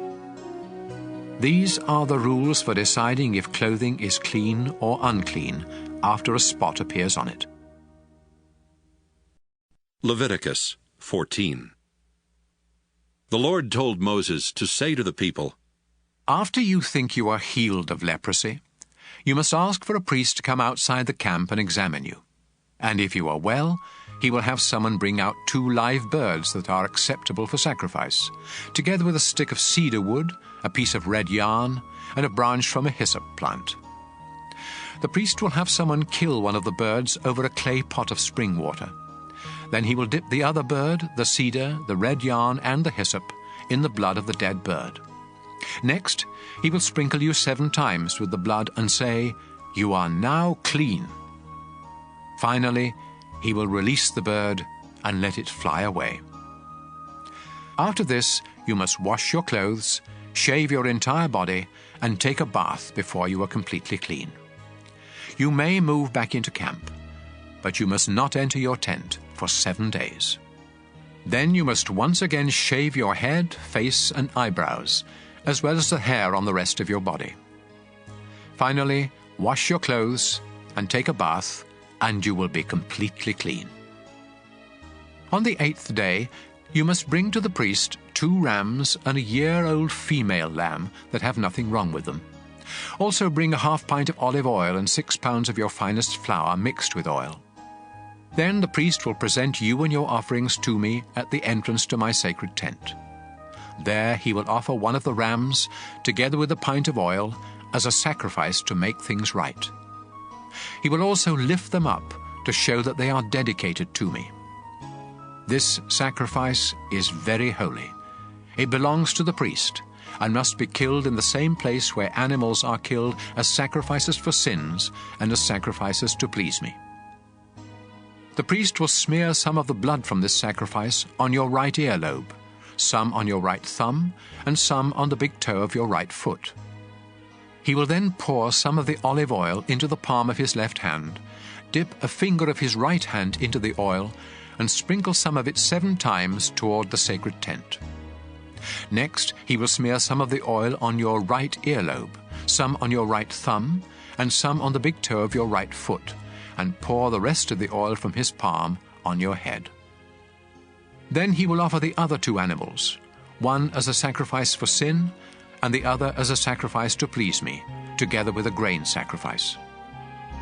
These are the rules for deciding if clothing is clean or unclean after a spot appears on it. Leviticus 14. The Lord told Moses to say to the people, After you think you are healed of leprosy, you must ask for a priest to come outside the camp and examine you. And if you are well, he will have someone bring out 2 live birds that are acceptable for sacrifice, together with a stick of cedar wood, a piece of red yarn, and a branch from a hyssop plant. The priest will have someone kill one of the birds over a clay pot of spring water. Then he will dip the other bird, the cedar, the red yarn, and the hyssop in the blood of the dead bird. Next, he will sprinkle you 7 times with the blood and say, "You are now clean." Finally, he will release the bird and let it fly away. After this, you must wash your clothes, shave your entire body, and take a bath before you are completely clean. You may move back into camp, but you must not enter your tent for 7 days. Then you must once again shave your head, face, and eyebrows, as well as the hair on the rest of your body. Finally, wash your clothes and take a bath, and you will be completely clean. On the 8th day, you must bring to the priest 2 rams and a year-old female lamb that have nothing wrong with them. Also bring a half pint of olive oil and 6 pounds of your finest flour mixed with oil. Then the priest will present you and your offerings to me at the entrance to my sacred tent. There he will offer one of the rams, together with a pint of oil, as a sacrifice to make things right. He will also lift them up to show that they are dedicated to me. This sacrifice is very holy. It belongs to the priest and must be killed in the same place where animals are killed as sacrifices for sins and as sacrifices to please me. The priest will smear some of the blood from this sacrifice on your right earlobe, some on your right thumb, and some on the big toe of your right foot. He will then pour some of the olive oil into the palm of his left hand, dip a finger of his right hand into the oil, and sprinkle some of it 7 times toward the sacred tent. Next, he will smear some of the oil on your right earlobe, some on your right thumb, and some on the big toe of your right foot, and pour the rest of the oil from his palm on your head. Then he will offer the other 2 animals, one as a sacrifice for sin, and the other as a sacrifice to please me, together with a grain sacrifice.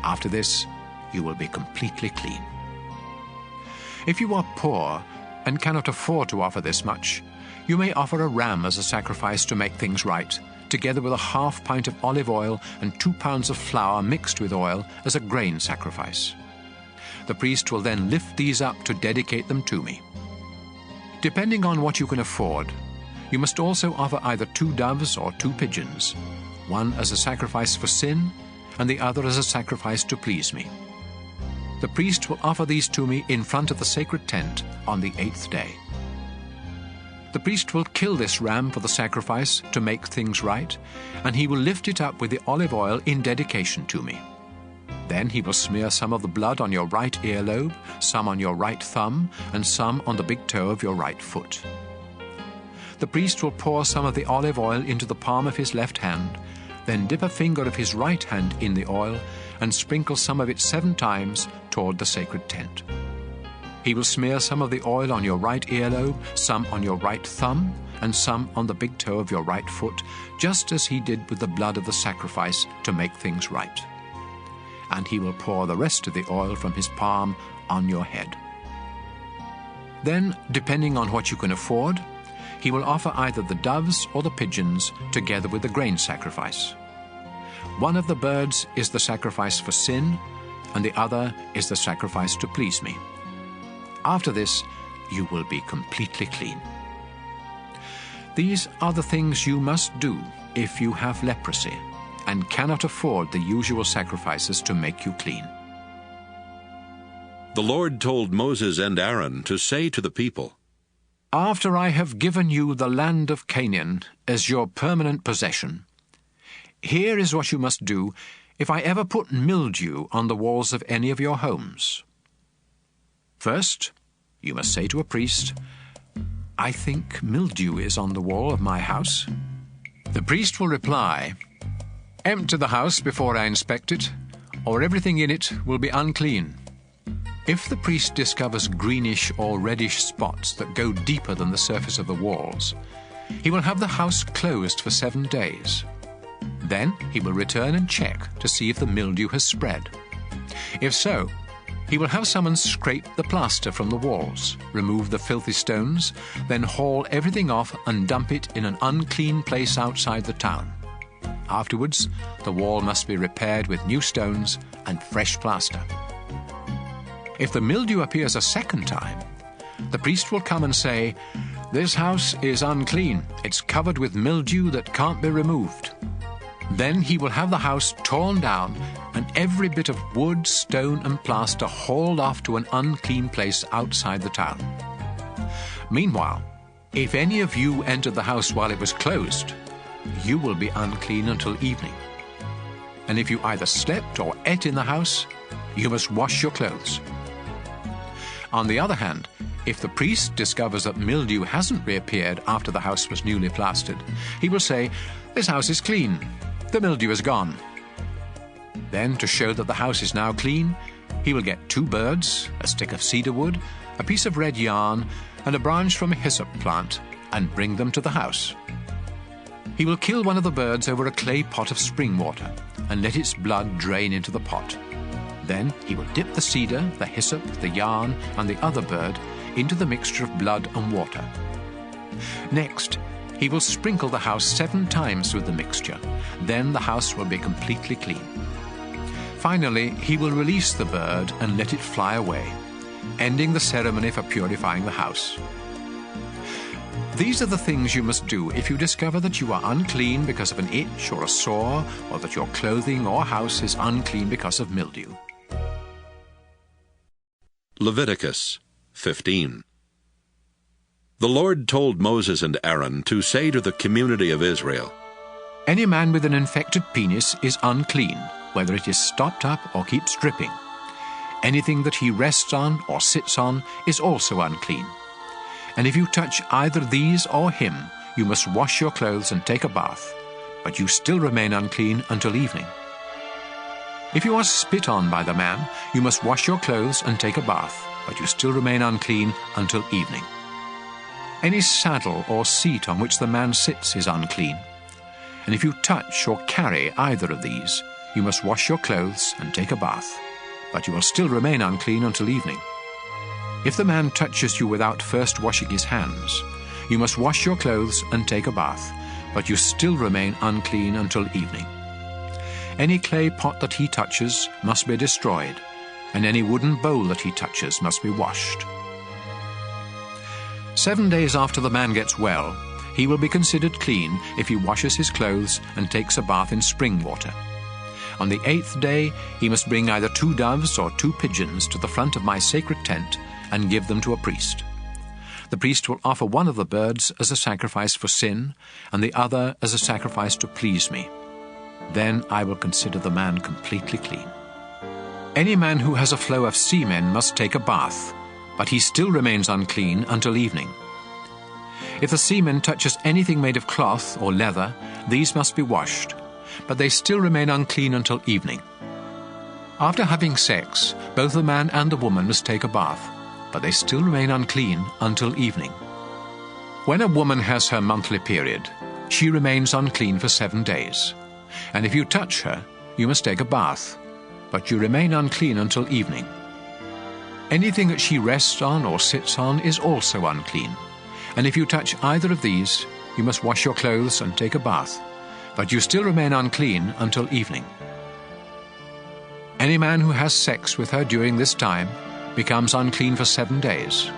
After this, you will be completely clean. If you are poor and cannot afford to offer this much, you may offer a ram as a sacrifice to make things right, together with a half pint of olive oil and 2 pounds of flour mixed with oil as a grain sacrifice. The priest will then lift these up to dedicate them to me. Depending on what you can afford, you must also offer either 2 doves or 2 pigeons, one as a sacrifice for sin and the other as a sacrifice to please me. The priest will offer these to me in front of the sacred tent on the 8th day. The priest will kill this ram for the sacrifice to make things right, and he will lift it up with the olive oil in dedication to me. Then he will smear some of the blood on your right earlobe, some on your right thumb, and some on the big toe of your right foot. The priest will pour some of the olive oil into the palm of his left hand, then dip a finger of his right hand in the oil and sprinkle some of it 7 times toward the sacred tent. He will smear some of the oil on your right earlobe, some on your right thumb, and some on the big toe of your right foot, just as he did with the blood of the sacrifice to make things right. And he will pour the rest of the oil from his palm on your head. Then, depending on what you can afford, he will offer either the doves or the pigeons together with the grain sacrifice. One of the birds is the sacrifice for sin, and the other is the sacrifice to please me. After this, you will be completely clean. These are the things you must do if you have leprosy and cannot afford the usual sacrifices to make you clean. The Lord told Moses and Aaron to say to the people, After I have given you the land of Canaan as your permanent possession, here is what you must do if I ever put mildew on the walls of any of your homes. First, you must say to a priest, I think mildew is on the wall of my house. The priest will reply, Empty the house before I inspect it, or everything in it will be unclean. If the priest discovers greenish or reddish spots that go deeper than the surface of the walls, he will have the house closed for 7 days. Then he will return and check to see if the mildew has spread. If so, he will have someone scrape the plaster from the walls, remove the filthy stones, then haul everything off and dump it in an unclean place outside the town. Afterwards, the wall must be repaired with new stones and fresh plaster. If the mildew appears a second time, the priest will come and say, This house is unclean. It's covered with mildew that can't be removed. Then he will have the house torn down and every bit of wood, stone and plaster hauled off to an unclean place outside the town. Meanwhile, if any of you entered the house while it was closed, you will be unclean until evening. And if you either slept or ate in the house, you must wash your clothes. On the other hand, if the priest discovers that mildew hasn't reappeared after the house was newly plastered, he will say, This house is clean. The mildew is gone. Then, to show that the house is now clean, he will get 2 birds, a stick of cedar wood, a piece of red yarn, and a branch from a hyssop plant, and bring them to the house. He will kill one of the birds over a clay pot of spring water, and let its blood drain into the pot. Then he will dip the cedar, the hyssop, the yarn, and the other bird into the mixture of blood and water. Next, he will sprinkle the house 7 times with the mixture. Then the house will be completely clean. Finally, he will release the bird and let it fly away, ending the ceremony for purifying the house. These are the things you must do if you discover that you are unclean because of an itch or a sore, or that your clothing or house is unclean because of mildew. Leviticus 15. The Lord told Moses and Aaron to say to the community of Israel, Any man with an infected penis is unclean, whether it is stopped up or keeps dripping. Anything that he rests on or sits on is also unclean. And if you touch either these or him, you must wash your clothes and take a bath, but you still remain unclean until evening. If you are spit on by the man, you must wash your clothes and take a bath, but you still remain unclean until evening. Any saddle or seat on which the man sits is unclean. And if you touch or carry either of these, you must wash your clothes and take a bath, but you will still remain unclean until evening. If the man touches you without first washing his hands, you must wash your clothes and take a bath, but you still remain unclean until evening. Any clay pot that he touches must be destroyed, and any wooden bowl that he touches must be washed. 7 days after the man gets well, he will be considered clean if he washes his clothes and takes a bath in spring water. On the 8th day, he must bring either 2 doves or 2 pigeons to the front of my sacred tent and give them to a priest. The priest will offer one of the birds as a sacrifice for sin, and the other as a sacrifice to please me. Then I will consider the man completely clean. Any man who has a flow of semen must take a bath, but he still remains unclean until evening. If the semen touches anything made of cloth or leather, these must be washed, but they still remain unclean until evening. After having sex, both the man and the woman must take a bath, but they still remain unclean until evening. When a woman has her monthly period, she remains unclean for 7 days. And if you touch her, you must take a bath, but you remain unclean until evening. Anything that she rests on or sits on is also unclean, And if you touch either of these, you must wash your clothes and take a bath, but you still remain unclean until evening. Any man who has sex with her during this time becomes unclean for 7 days,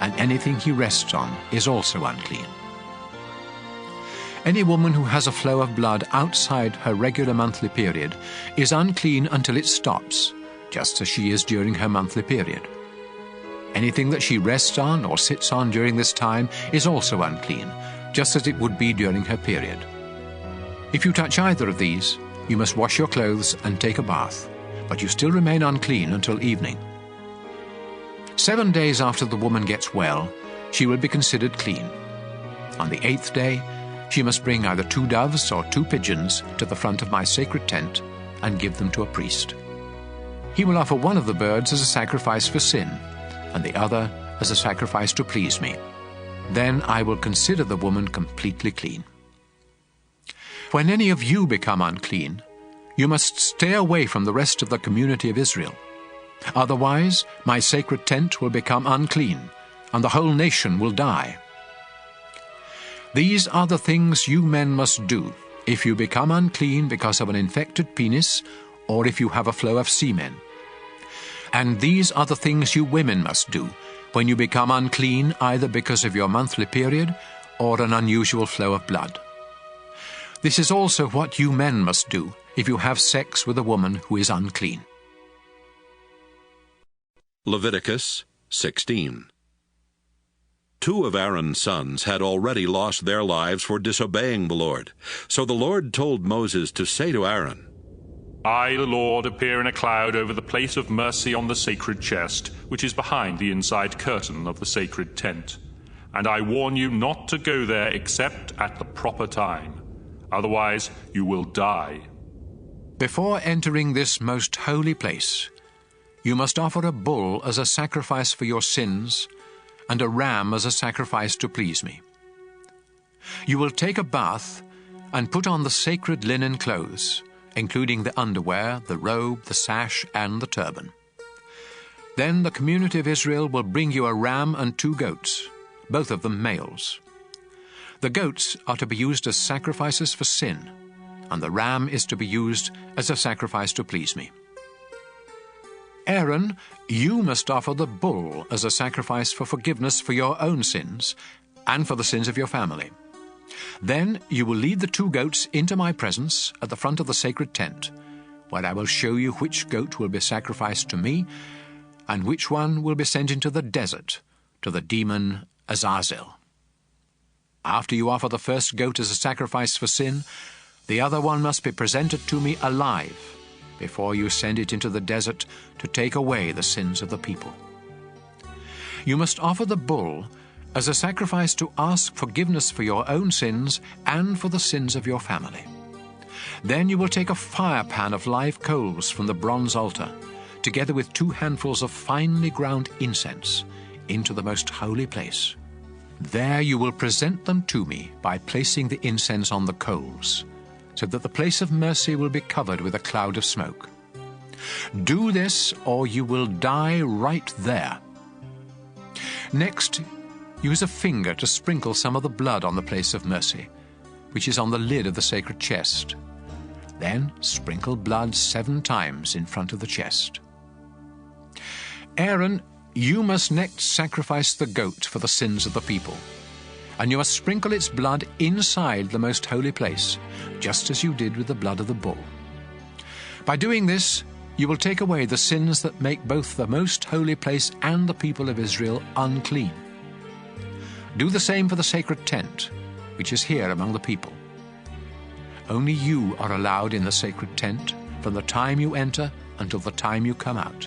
and anything he rests on is also unclean. Any woman who has a flow of blood outside her regular monthly period is unclean until it stops, just as she is during her monthly period. Anything that she rests on or sits on during this time is also unclean, just as it would be during her period. If you touch either of these, you must wash your clothes and take a bath, but you still remain unclean until evening. 7 days after the woman gets well, she will be considered clean. On the 8th day, she must bring either 2 doves or 2 pigeons to the front of my sacred tent and give them to a priest. He will offer one of the birds as a sacrifice for sin, and the other as a sacrifice to please me. Then I will consider the woman completely clean. When any of you become unclean, you must stay away from the rest of the community of Israel. Otherwise, my sacred tent will become unclean, and the whole nation will die. These are the things you men must do if you become unclean because of an infected penis, or if you have a flow of semen. And these are the things you women must do when you become unclean either because of your monthly period or an unusual flow of blood. This is also what you men must do if you have sex with a woman who is unclean. Leviticus 16. 2 of Aaron's sons had already lost their lives for disobeying the Lord. So the Lord told Moses to say to Aaron, I, the Lord, appear in a cloud over the place of mercy on the sacred chest, which is behind the inside curtain of the sacred tent. And I warn you not to go there except at the proper time. Otherwise you will die. Before entering this most holy place, you must offer a bull as a sacrifice for your sins and a ram as a sacrifice to please me. You will take a bath and put on the sacred linen clothes, including the underwear, the robe, the sash, and the turban. Then the community of Israel will bring you a ram and 2 goats, both of them males. The goats are to be used as sacrifices for sin, and the ram is to be used as a sacrifice to please me. Aaron, you must offer the bull as a sacrifice for forgiveness for your own sins and for the sins of your family. Then you will lead the 2 goats into my presence at the front of the sacred tent, where I will show you which goat will be sacrificed to me and which one will be sent into the desert to the demon Azazel. After you offer the first goat as a sacrifice for sin, the other one must be presented to me alive before you send it into the desert to take away the sins of the people. You must offer the bull as a sacrifice to ask forgiveness for your own sins and for the sins of your family. Then you will take a fire pan of live coals from the bronze altar, together with 2 handfuls of finely ground incense, into the most holy place. There you will present them to me by placing the incense on the coals, so that the place of mercy will be covered with a cloud of smoke. Do this, or you will die right there. Next, use a finger to sprinkle some of the blood on the place of mercy, which is on the lid of the sacred chest. Then sprinkle blood 7 times in front of the chest. Aaron, you must next sacrifice the goat for the sins of the people, and you must sprinkle its blood inside the most holy place, just as you did with the blood of the bull. By doing this, you will take away the sins that make both the most holy place and the people of Israel unclean. Do the same for the sacred tent, which is here among the people. Only you are allowed in the sacred tent from the time you enter until the time you come out.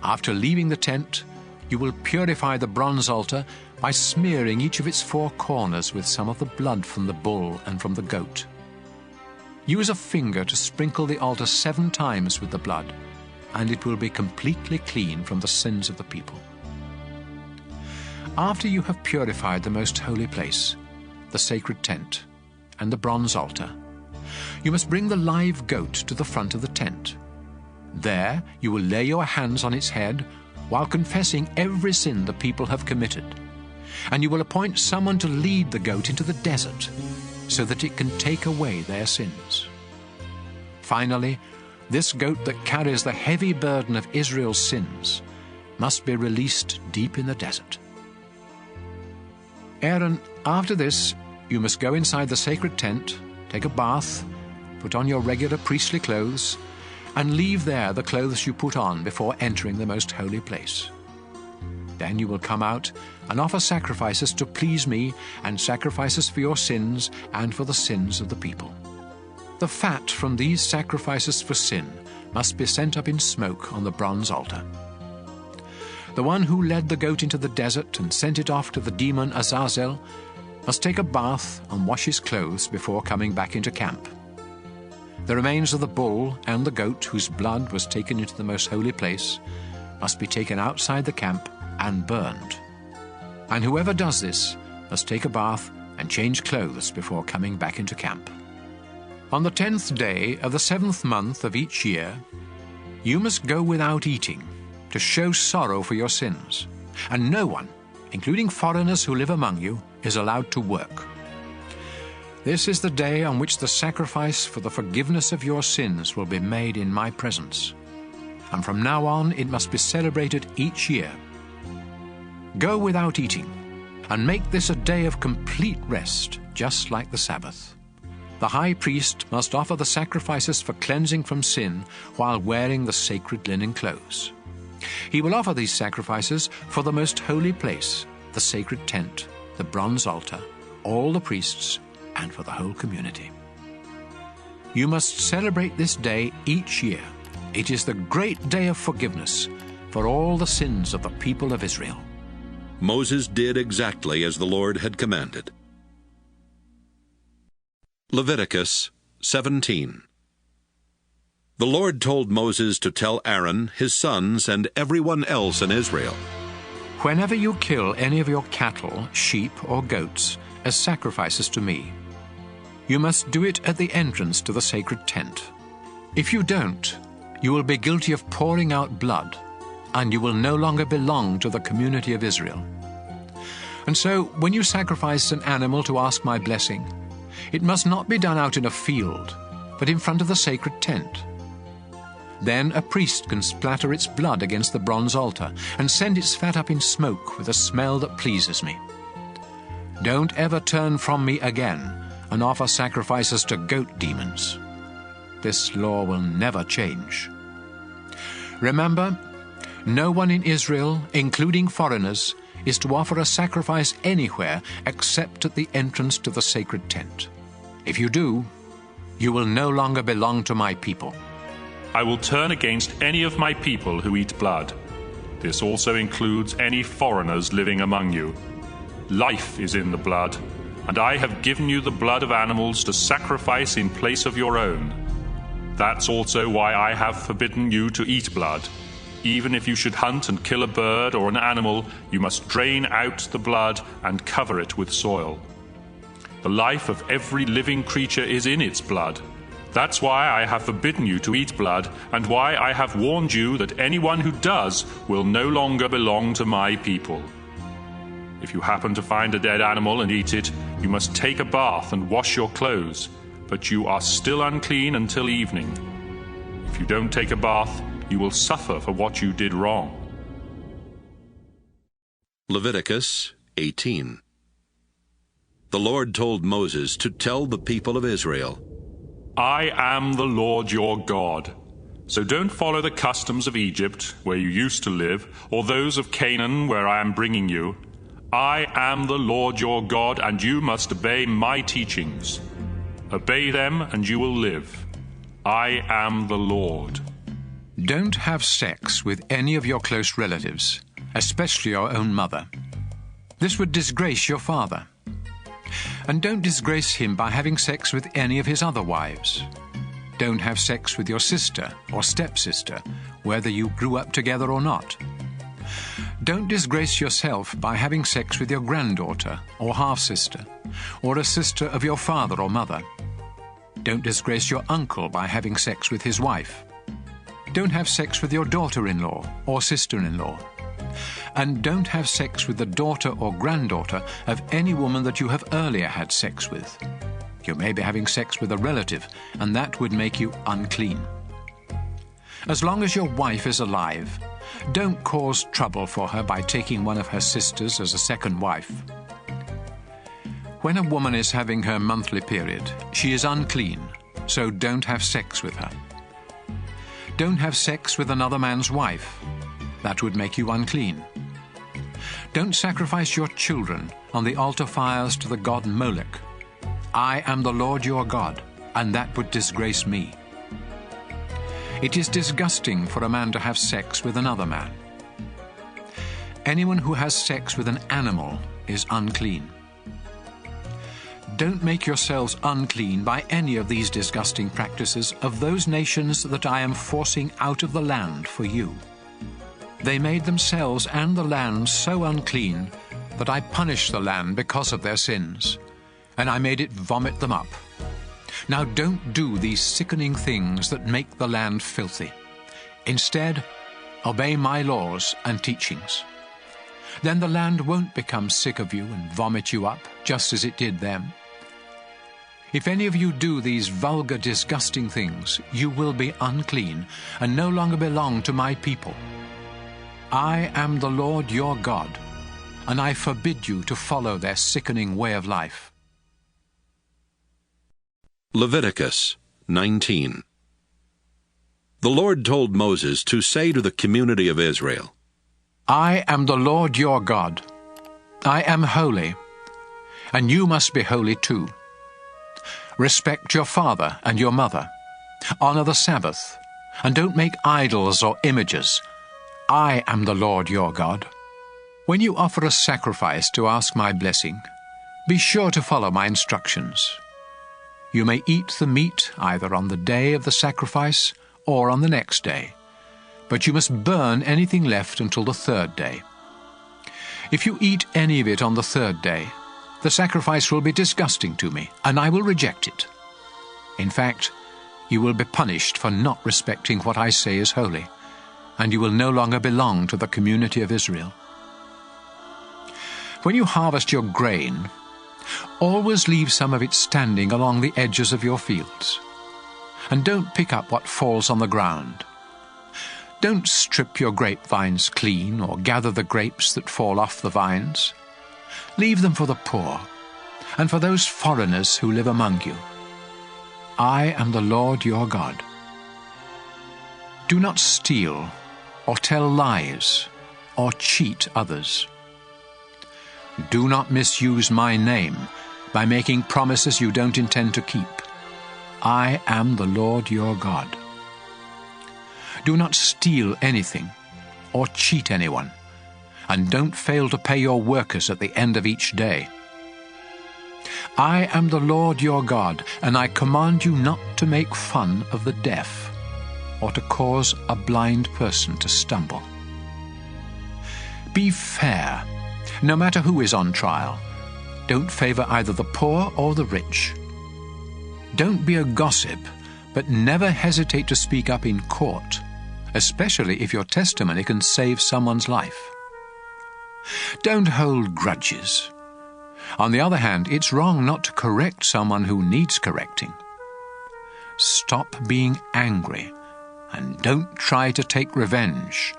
After leaving the tent, you will purify the bronze altar by smearing each of its 4 corners with some of the blood from the bull and from the goat. Use a finger to sprinkle the altar 7 times with the blood, and it will be completely clean from the sins of the people. After you have purified the most holy place, the sacred tent, and the bronze altar, you must bring the live goat to the front of the tent. There you will lay your hands on its head while confessing every sin the people have committed, And you will appoint someone to lead the goat into the desert, so that it can take away their sins. Finally, this goat that carries the heavy burden of Israel's sins must be released deep in the desert. Aaron, after this, you must go inside the sacred tent, take a bath, put on your regular priestly clothes, and leave there the clothes you put on before entering the most holy place. Then you will come out and offer sacrifices to please me, and sacrifices for your sins and for the sins of the people. The fat from these sacrifices for sin must be sent up in smoke on the bronze altar. The one who led the goat into the desert and sent it off to the demon Azazel must take a bath and wash his clothes before coming back into camp. The remains of the bull and the goat whose blood was taken into the most holy place must be taken outside the camp and burned. And whoever does this must take a bath and change clothes before coming back into camp. On the 10th day of the 7th month of each year, you must go without eating to show sorrow for your sins, and no one, including foreigners who live among you, is allowed to work. This is the day on which the sacrifice for the forgiveness of your sins will be made in my presence, and from now on it must be celebrated each year. Go without eating, and make this a day of complete rest, just like the Sabbath. The high priest must offer the sacrifices for cleansing from sin while wearing the sacred linen clothes. He will offer these sacrifices for the most holy place, the sacred tent, the bronze altar, all the priests, and for the whole community. You must celebrate this day each year. It is the great day of forgiveness for all the sins of the people of Israel. Moses did exactly as the Lord had commanded. Leviticus 17. The Lord told Moses to tell Aaron, his sons, and everyone else in Israel, Whenever you kill any of your cattle, sheep, or goats as sacrifices to me, you must do it at the entrance to the sacred tent. If you don't, you will be guilty of pouring out blood, and you will no longer belong to the community of Israel. And so, when you sacrifice an animal to ask my blessing, it must not be done out in a field, but in front of the sacred tent. Then a priest can splatter its blood against the bronze altar and send its fat up in smoke with a smell that pleases me. Don't ever turn from me again and offer sacrifices to goat demons. This law will never change. Remember, no one in Israel, including foreigners, is to offer a sacrifice anywhere except at the entrance to the sacred tent. If you do, you will no longer belong to my people. I will turn against any of my people who eat blood. This also includes any foreigners living among you. Life is in the blood, and I have given you the blood of animals to sacrifice in place of your own. That's also why I have forbidden you to eat blood. Even if you should hunt and kill a bird or an animal, you must drain out the blood and cover it with soil. The life of every living creature is in its blood. That's why I have forbidden you to eat blood, and why I have warned you that anyone who does will no longer belong to my people. If you happen to find a dead animal and eat it, you must take a bath and wash your clothes, but you are still unclean until evening. If you don't take a bath, you will suffer for what you did wrong. Leviticus 18. The Lord told Moses to tell the people of Israel, I am the Lord your God. So don't follow the customs of Egypt, where you used to live, or those of Canaan, where I am bringing you. I am the Lord your God, and you must obey my teachings. Obey them, and you will live. I am the Lord. Don't have sex with any of your close relatives, especially your own mother. This would disgrace your father. And don't disgrace him by having sex with any of his other wives. Don't have sex with your sister or stepsister, whether you grew up together or not. Don't disgrace yourself by having sex with your granddaughter or half-sister, or a sister of your father or mother. Don't disgrace your uncle by having sex with his wife. Don't have sex with your daughter-in-law or sister-in-law. And don't have sex with the daughter or granddaughter of any woman that you have earlier had sex with. You may be having sex with a relative, and that would make you unclean. As long as your wife is alive, don't cause trouble for her by taking one of her sisters as a second wife. When a woman is having her monthly period, she is unclean, so don't have sex with her. Don't have sex with another man's wife. That would make you unclean. Don't sacrifice your children on the altar fires to the god Molech. I am the Lord your God, and that would disgrace me. It is disgusting for a man to have sex with another man. Anyone who has sex with an animal is unclean. Don't make yourselves unclean by any of these disgusting practices of those nations that I am forcing out of the land for you. They made themselves and the land so unclean that I punished the land because of their sins, and I made it vomit them up. Now don't do these sickening things that make the land filthy. Instead, obey my laws and teachings. Then the land won't become sick of you and vomit you up, just as it did them. If any of you do these vulgar, disgusting things, you will be unclean and no longer belong to my people. I am the Lord your God, and I forbid you to follow their sickening way of life. Leviticus 19. The Lord told Moses to say to the community of Israel, I am the Lord your God. I am holy, and you must be holy too. Respect your father and your mother. Honor the Sabbath, and don't make idols or images. I am the Lord your God. When you offer a sacrifice to ask my blessing, be sure to follow my instructions. You may eat the meat either on the day of the sacrifice or on the next day, but you must burn anything left until the third day. If you eat any of it on the third day, the sacrifice will be disgusting to me, and I will reject it. In fact, you will be punished for not respecting what I say is holy, and you will no longer belong to the community of Israel. When you harvest your grain, always leave some of it standing along the edges of your fields, and don't pick up what falls on the ground. Don't strip your grapevines clean or gather the grapes that fall off the vines. Leave them for the poor and for those foreigners who live among you. I am the Lord your God. Do not steal or tell lies or cheat others. Do not misuse my name by making promises you don't intend to keep. I am the Lord your God. Do not steal anything or cheat anyone, and don't fail to pay your workers at the end of each day. I am the Lord your God, and I command you not to make fun of the deaf or to cause a blind person to stumble. Be fair, no matter who is on trial. Don't favor either the poor or the rich. Don't be a gossip, but never hesitate to speak up in court, especially if your testimony can save someone's life. Don't hold grudges. On the other hand, it's wrong not to correct someone who needs correcting. Stop being angry, and don't try to take revenge.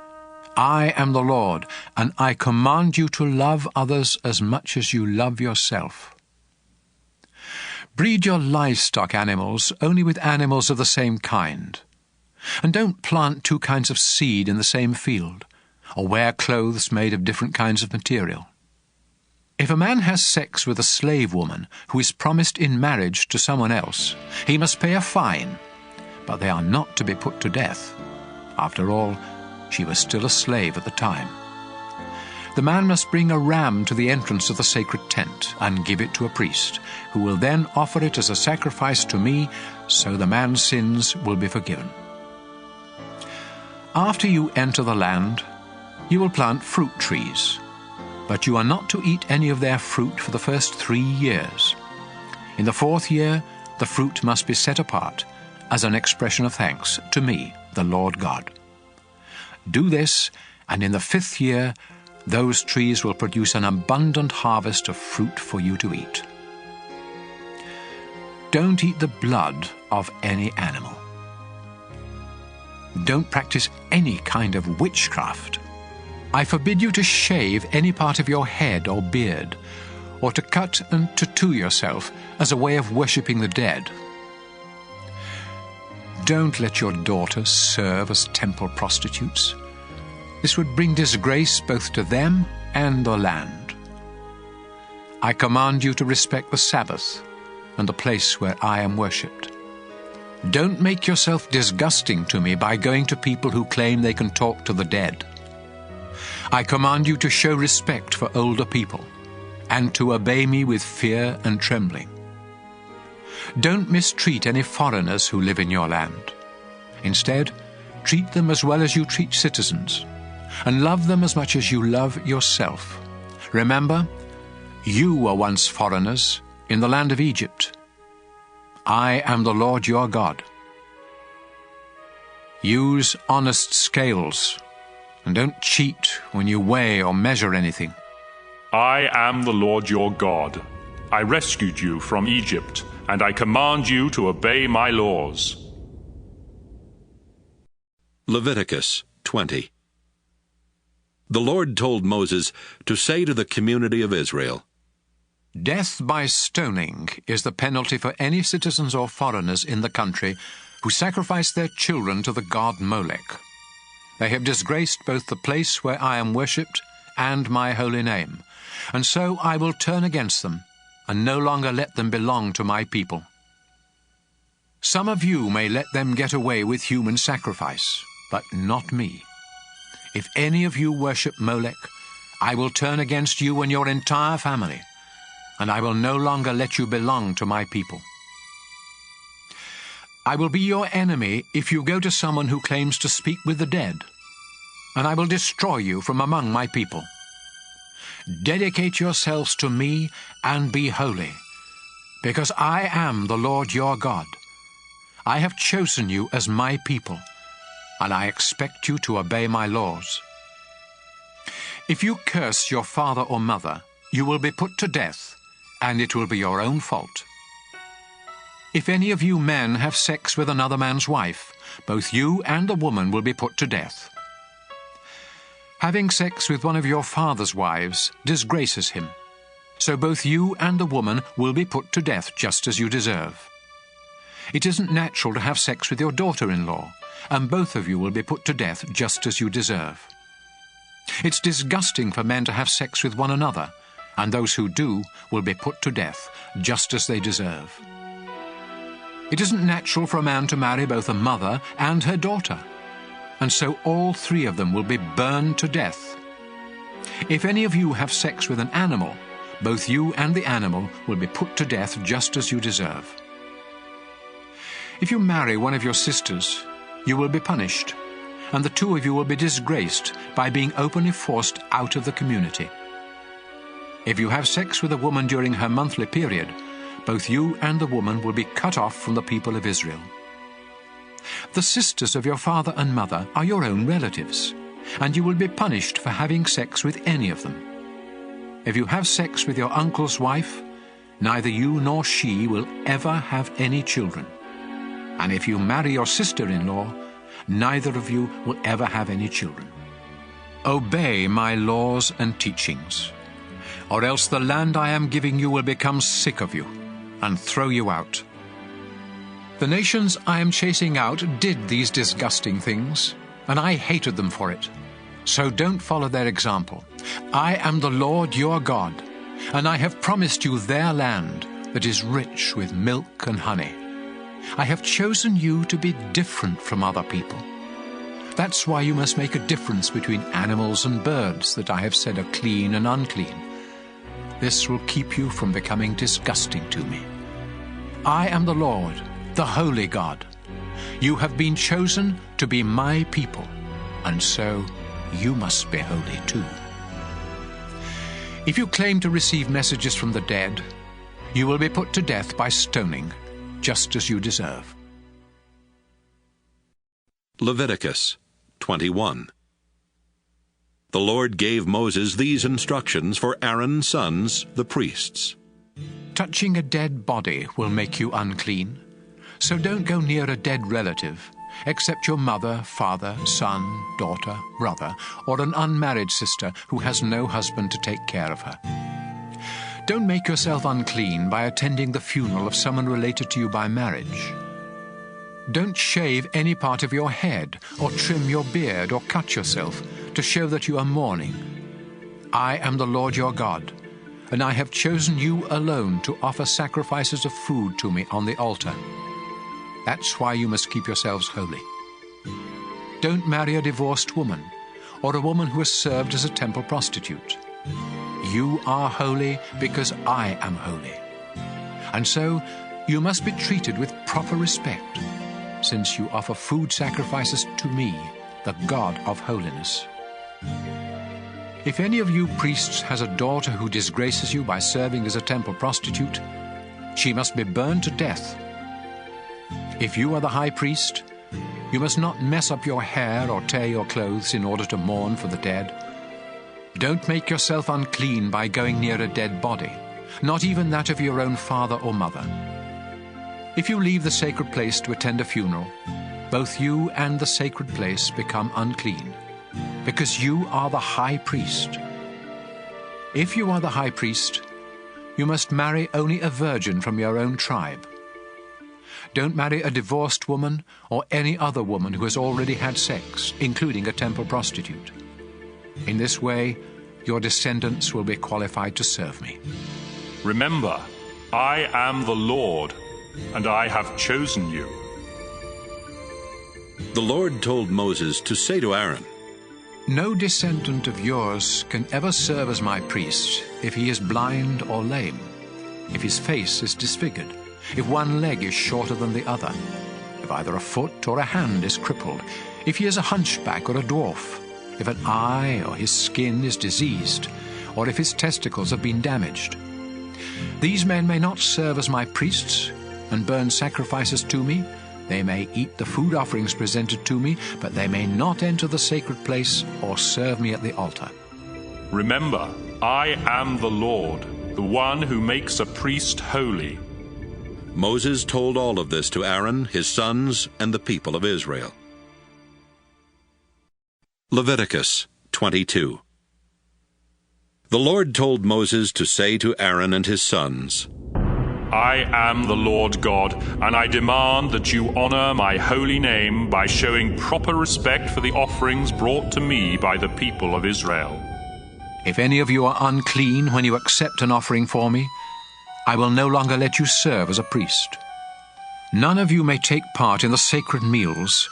I am the Lord, and I command you to love others as much as you love yourself. Breed your livestock animals only with animals of the same kind. And don't plant two kinds of seed in the same field, or wear clothes made of different kinds of material. If a man has sex with a slave woman who is promised in marriage to someone else, he must pay a fine, but they are not to be put to death. After all, she was still a slave at the time. The man must bring a ram to the entrance of the sacred tent and give it to a priest, who will then offer it as a sacrifice to me, so the man's sins will be forgiven. After you enter the land, you will plant fruit trees, but you are not to eat any of their fruit for the first 3 years. In the 4th year, the fruit must be set apart as an expression of thanks to me, the Lord God. Do this, and in the 5th year those trees will produce an abundant harvest of fruit for you to eat. Don't eat the blood of any animal. Don't practice any kind of witchcraft. I forbid you to shave any part of your head or beard, or to cut and tattoo yourself as a way of worshipping the dead. Don't let your daughters serve as temple prostitutes. This would bring disgrace both to them and the land. I command you to respect the Sabbath and the place where I am worshipped. Don't make yourself disgusting to me by going to people who claim they can talk to the dead. I command you to show respect for older people and to obey me with fear and trembling. Don't mistreat any foreigners who live in your land. Instead, treat them as well as you treat citizens, and love them as much as you love yourself. Remember, you were once foreigners in the land of Egypt. I am the Lord your God. Use honest scales, and don't cheat when you weigh or measure anything. I am the Lord your God. I rescued you from Egypt, and I command you to obey my laws. Leviticus 20. The Lord told Moses to say to the community of Israel, Death by stoning is the penalty for any citizens or foreigners in the country who sacrifice their children to the god Molech. They have disgraced both the place where I am worshipped and my holy name, and so I will turn against them and no longer let them belong to my people. Some of you may let them get away with human sacrifice, but not me. If any of you worship Molech, I will turn against you and your entire family, and I will no longer let you belong to my people. I will be your enemy if you go to someone who claims to speak with the dead, and I will destroy you from among my people. Dedicate yourselves to me and be holy, because I am the Lord your God. I have chosen you as my people, and I expect you to obey my laws. If you curse your father or mother, you will be put to death, and it will be your own fault. If any of you men have sex with another man's wife, both you and the woman will be put to death. Having sex with one of your father's wives disgraces him, so both you and the woman will be put to death just as you deserve. It isn't natural to have sex with your daughter-in-law, and both of you will be put to death just as you deserve. It's disgusting for men to have sex with one another, and those who do will be put to death just as they deserve. It isn't natural for a man to marry both a mother and her daughter, and so all three of them will be burned to death. If any of you have sex with an animal, both you and the animal will be put to death just as you deserve. If you marry one of your sisters, you will be punished, and the two of you will be disgraced by being openly forced out of the community. If you have sex with a woman during her monthly period, both you and the woman will be cut off from the people of Israel. The sisters of your father and mother are your own relatives, and you will be punished for having sex with any of them. If you have sex with your uncle's wife, neither you nor she will ever have any children. And if you marry your sister-in-law, neither of you will ever have any children. Obey my laws and teachings, or else the land I am giving you will become sick of you and throw you out. The nations I am chasing out did these disgusting things, and I hated them for it. So don't follow their example. I am the Lord your God, and I have promised you their land that is rich with milk and honey. I have chosen you to be different from other people. That's why you must make a difference between animals and birds that I have said are clean and unclean. This will keep you from becoming disgusting to me. I am the Lord, the holy God. You have been chosen to be my people, and so you must be holy too. If you claim to receive messages from the dead, you will be put to death by stoning, just as you deserve. Leviticus 21. The Lord gave Moses these instructions for Aaron's sons, the priests. Touching a dead body will make you unclean. So don't go near a dead relative, except your mother, father, son, daughter, brother, or an unmarried sister who has no husband to take care of her. Don't make yourself unclean by attending the funeral of someone related to you by marriage. Don't shave any part of your head, or trim your beard, or cut yourself, to show that you are mourning. I am the Lord your God, and I have chosen you alone to offer sacrifices of food to me on the altar. That's why you must keep yourselves holy. Don't marry a divorced woman, or a woman who has served as a temple prostitute. You are holy because I am holy. And so you must be treated with proper respect, since you offer food sacrifices to me, the God of holiness. If any of you priests has a daughter who disgraces you by serving as a temple prostitute, she must be burned to death. If you are the high priest, you must not mess up your hair or tear your clothes in order to mourn for the dead. Don't make yourself unclean by going near a dead body, not even that of your own father or mother. If you leave the sacred place to attend a funeral, both you and the sacred place become unclean, because you are the high priest. If you are the high priest, you must marry only a virgin from your own tribe. Don't marry a divorced woman or any other woman who has already had sex, including a temple prostitute. In this way, your descendants will be qualified to serve me. Remember, I am the Lord, and I have chosen you. The Lord told Moses to say to Aaron, No descendant of yours can ever serve as my priest if he is blind or lame, if his face is disfigured, if one leg is shorter than the other, if either a foot or a hand is crippled, if he is a hunchback or a dwarf, if an eye or his skin is diseased, or if his testicles have been damaged. These men may not serve as my priests and burn sacrifices to me. They may eat the food offerings presented to me, but they may not enter the sacred place or serve me at the altar. Remember, I am the Lord, the one who makes a priest holy. Moses told all of this to Aaron, his sons, and the people of Israel. Leviticus 22. The Lord told Moses to say to Aaron and his sons, I am the Lord God, and I demand that you honor my holy name by showing proper respect for the offerings brought to me by the people of Israel. If any of you are unclean when you accept an offering for me, I will no longer let you serve as a priest. None of you may take part in the sacred meals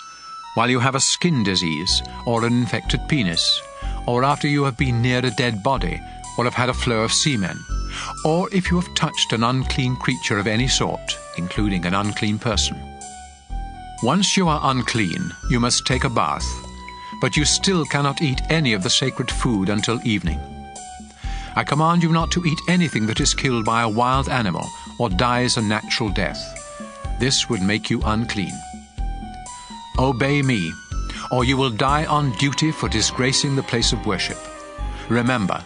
while you have a skin disease or an infected penis, or after you have been near a dead body or have had a flow of semen, or if you have touched an unclean creature of any sort, including an unclean person. Once you are unclean, you must take a bath, but you still cannot eat any of the sacred food until evening. I command you not to eat anything that is killed by a wild animal or dies a natural death. This would make you unclean. Obey me, or you will die on duty for disgracing the place of worship. Remember,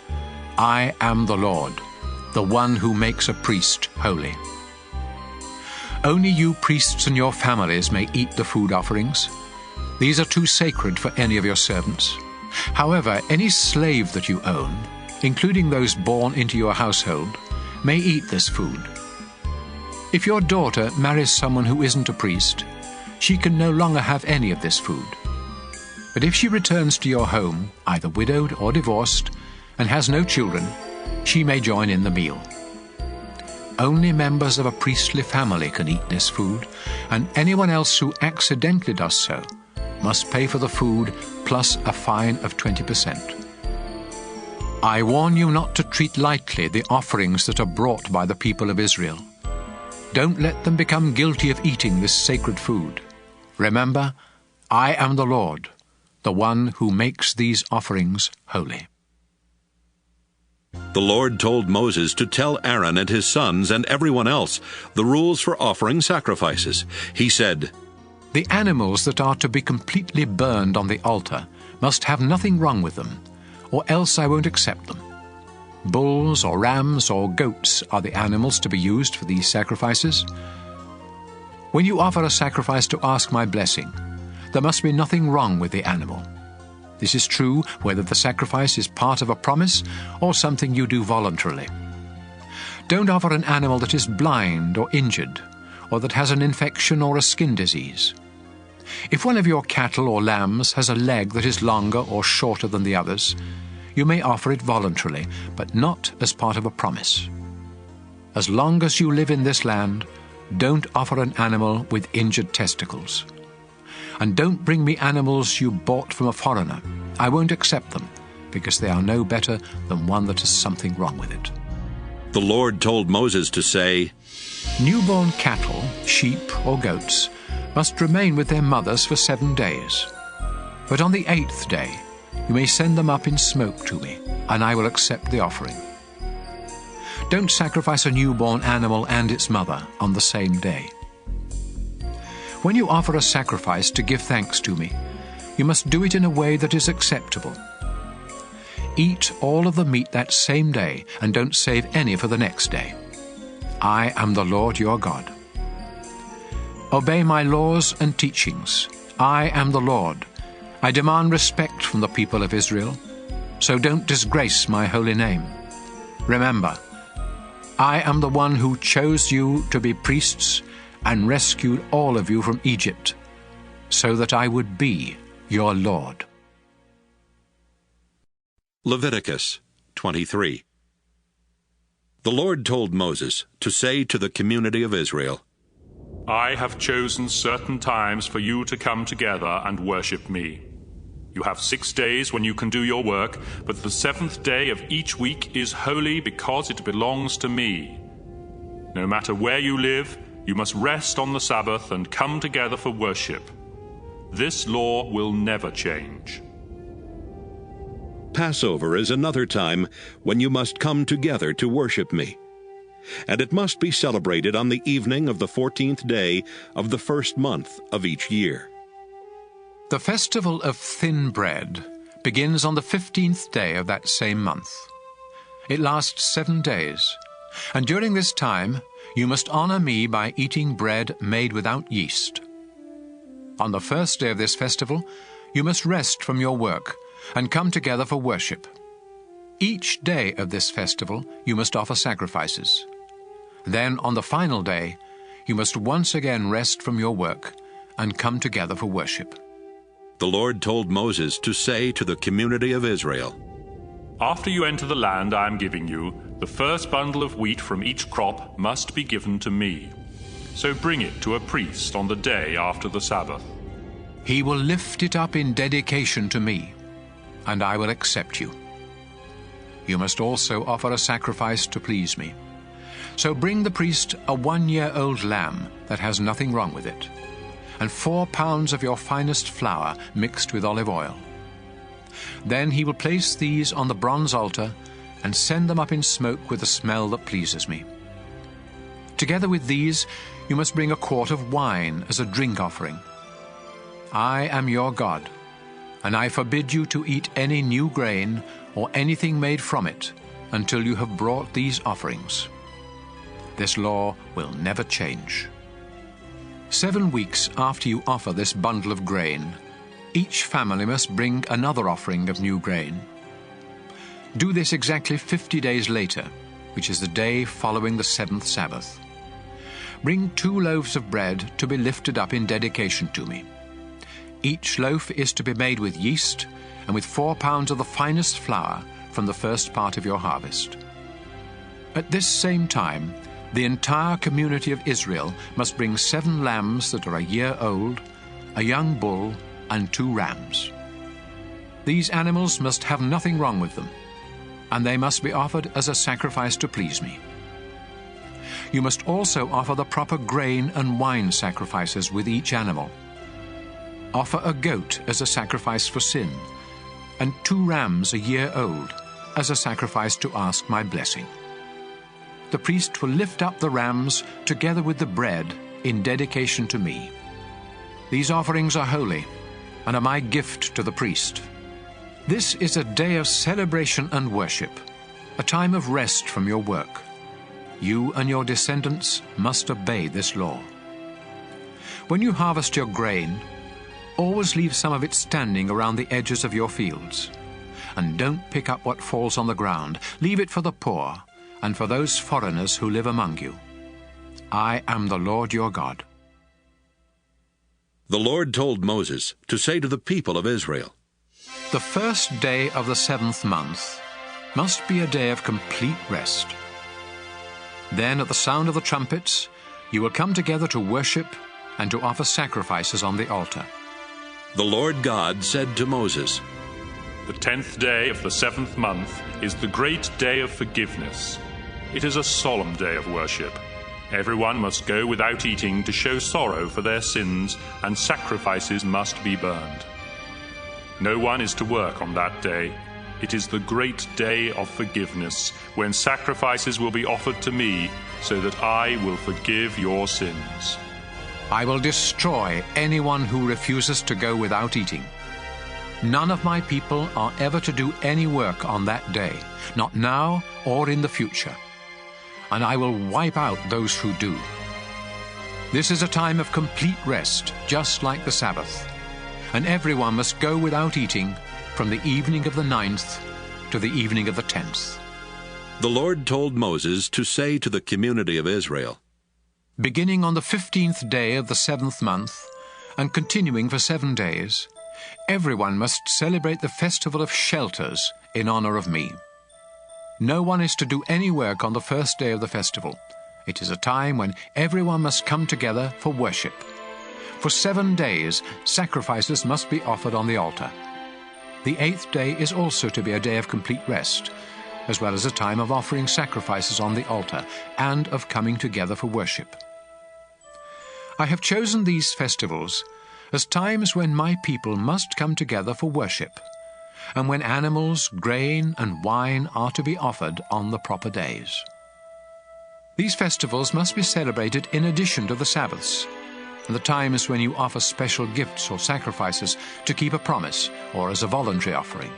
I am the Lord, the one who makes a priest holy. Only you priests and your families may eat the food offerings. These are too sacred for any of your servants. However, any slave that you own, including those born into your household, may eat this food. If your daughter marries someone who isn't a priest, she can no longer have any of this food. But if she returns to your home, either widowed or divorced, and has no children, she may join in the meal. Only members of a priestly family can eat this food, and anyone else who accidentally does so must pay for the food plus a fine of 20%. I warn you not to treat lightly the offerings that are brought by the people of Israel. Don't let them become guilty of eating this sacred food. Remember, I am the Lord, the one who makes these offerings holy. The Lord told Moses to tell Aaron and his sons and everyone else the rules for offering sacrifices. He said, The animals that are to be completely burned on the altar must have nothing wrong with them. or else I won't accept them. Bulls or rams or goats are the animals to be used for these sacrifices. When you offer a sacrifice to ask my blessing, there must be nothing wrong with the animal. This is true whether the sacrifice is part of a promise or something you do voluntarily. Don't offer an animal that is blind or injured, or that has an infection or a skin disease. If one of your cattle or lambs has a leg that is longer or shorter than the others, you may offer it voluntarily, but not as part of a promise. As long as you live in this land, don't offer an animal with injured testicles. And don't bring me animals you bought from a foreigner. I won't accept them, because they are no better than one that has something wrong with it. The Lord told Moses to say, Newborn cattle, sheep or goats must remain with their mothers for 7 days. But on the 8th day, you may send them up in smoke to me, and I will accept the offering. Don't sacrifice a newborn animal and its mother on the same day. When you offer a sacrifice to give thanks to me, you must do it in a way that is acceptable. Eat all of the meat that same day, and don't save any for the next day. I am the Lord your God. Obey my laws and teachings. I am the Lord. I demand respect from the people of Israel, so don't disgrace my holy name. Remember, I am the one who chose you to be priests and rescued all of you from Egypt, so that I would be your Lord. Leviticus 23. The Lord told Moses to say to the community of Israel, I have chosen certain times for you to come together and worship me. You have 6 days when you can do your work, but the 7th day of each week is holy because it belongs to me. No matter where you live, you must rest on the Sabbath and come together for worship. This law will never change. Passover is another time when you must come together to worship me. And it must be celebrated on the evening of the 14th day of the first month of each year. The festival of thin bread begins on the 15th day of that same month. It lasts 7 days, and during this time you must honor me by eating bread made without yeast. On the first day of this festival, you must rest from your work and come together for worship. Each day of this festival you must offer sacrifices. Then on the final day, you must once again rest from your work and come together for worship. The Lord told Moses to say to the community of Israel, After you enter the land I am giving you, the first bundle of wheat from each crop must be given to me. So bring it to a priest on the day after the Sabbath. He will lift it up in dedication to me, and I will accept you. You must also offer a sacrifice to please me. So bring the priest a 1-year-old lamb that has nothing wrong with it, and 4 pounds of your finest flour mixed with olive oil. Then he will place these on the bronze altar and send them up in smoke with a smell that pleases me. Together with these, you must bring a quart of wine as a drink offering. I am your God, and I forbid you to eat any new grain or anything made from it until you have brought these offerings. This law will never change. 7 weeks after you offer this bundle of grain, each family must bring another offering of new grain. Do this exactly 50 days later, which is the day following the 7th Sabbath. Bring 2 loaves of bread to be lifted up in dedication to me. Each loaf is to be made with yeast and with 4 pounds of the finest flour from the first part of your harvest. At this same time, the entire community of Israel must bring 7 lambs that are a year old, a young bull, and 2 rams. These animals must have nothing wrong with them, and they must be offered as a sacrifice to please me. You must also offer the proper grain and wine sacrifices with each animal. Offer a goat as a sacrifice for sin, and 2 rams a year old as a sacrifice to ask my blessing. The priest will lift up the rams together with the bread in dedication to me. These offerings are holy and are my gift to the priest. This is a day of celebration and worship, a time of rest from your work. You and your descendants must obey this law. When you harvest your grain, always leave some of it standing around the edges of your fields. And don't pick up what falls on the ground. Leave it for the poor and for those foreigners who live among you. I am the Lord your God. The Lord told Moses to say to the people of Israel, The first day of the 7th month must be a day of complete rest. Then at the sound of the trumpets, you will come together to worship and to offer sacrifices on the altar. The Lord God said to Moses, The 10th day of the 7th month is the great day of forgiveness. It is a solemn day of worship. Everyone must go without eating to show sorrow for their sins, and sacrifices must be burned. No one is to work on that day. It is the great day of forgiveness, when sacrifices will be offered to me, so that I will forgive your sins. I will destroy anyone who refuses to go without eating. None of my people are ever to do any work on that day, not now or in the future. And I will wipe out those who do. This is a time of complete rest, just like the Sabbath. And everyone must go without eating from the evening of the 9th to the evening of the 10th. The Lord told Moses to say to the community of Israel, Beginning on the 15th day of the 7th month, and continuing for 7 days, everyone must celebrate the festival of shelters in honor of me. No one is to do any work on the first day of the festival. It is a time when everyone must come together for worship. For 7 days, sacrifices must be offered on the altar. The 8th day is also to be a day of complete rest, as well as a time of offering sacrifices on the altar and of coming together for worship. I have chosen these festivals as times when my people must come together for worship, and when animals, grain, and wine are to be offered on the proper days. These festivals must be celebrated in addition to the Sabbaths, and the times when you offer special gifts or sacrifices to keep a promise or as a voluntary offering.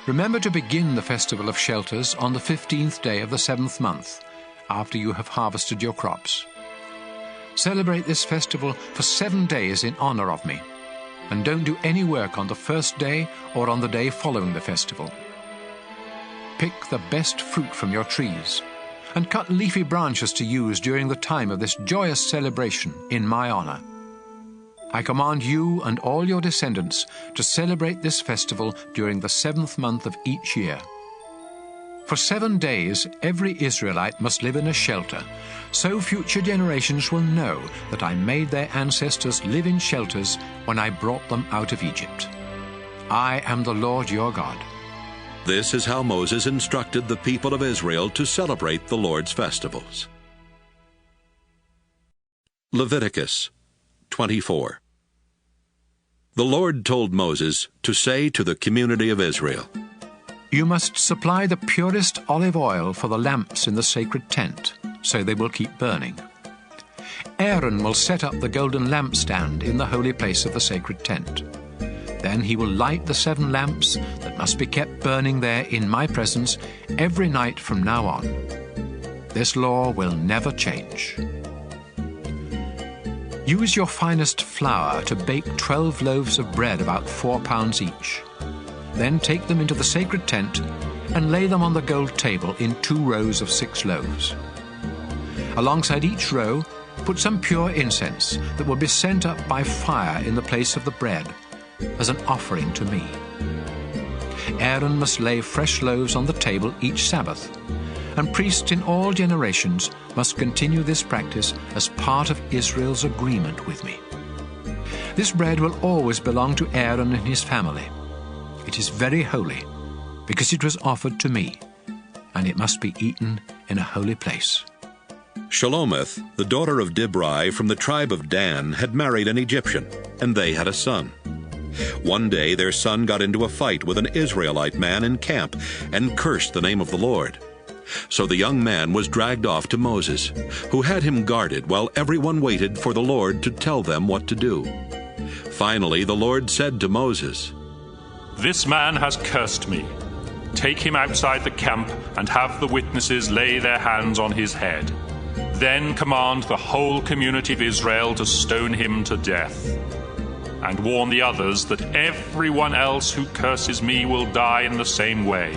Remember to begin the Festival of Shelters on the 15th day of the 7th month, after you have harvested your crops. Celebrate this festival for 7 days in honor of me, and don't do any work on the first day or on the day following the festival. Pick the best fruit from your trees, and cut leafy branches to use during the time of this joyous celebration in my honor. I command you and all your descendants to celebrate this festival during the 7th month of each year. For 7 days, every Israelite must live in a shelter, so future generations will know that I made their ancestors live in shelters when I brought them out of Egypt. I am the Lord your God. This is how Moses instructed the people of Israel to celebrate the Lord's festivals. Leviticus 24. The Lord told Moses to say to the community of Israel, You must supply the purest olive oil for the lamps in the sacred tent, so they will keep burning. Aaron will set up the golden lampstand in the holy place of the sacred tent. Then he will light the 7 lamps that must be kept burning there in my presence every night from now on. This law will never change. Use your finest flour to bake 12 loaves of bread, about 4 pounds each. Then take them into the sacred tent and lay them on the gold table in 2 rows of 6 loaves. Alongside each row, put some pure incense that will be sent up by fire in the place of the bread, as an offering to me. Aaron must lay fresh loaves on the table each Sabbath, and priests in all generations must continue this practice as part of Israel's agreement with me. This bread will always belong to Aaron and his family. It is very holy, because it was offered to me, and it must be eaten in a holy place. Shelomith, the daughter of Dibri from the tribe of Dan, had married an Egyptian, and they had a son. One day their son got into a fight with an Israelite man in camp and cursed the name of the Lord. So the young man was dragged off to Moses, who had him guarded while everyone waited for the Lord to tell them what to do. Finally the Lord said to Moses, "This man has cursed me. Take him outside the camp and have the witnesses lay their hands on his head. Then command the whole community of Israel to stone him to death. And warn the others that everyone else who curses me will die in the same way,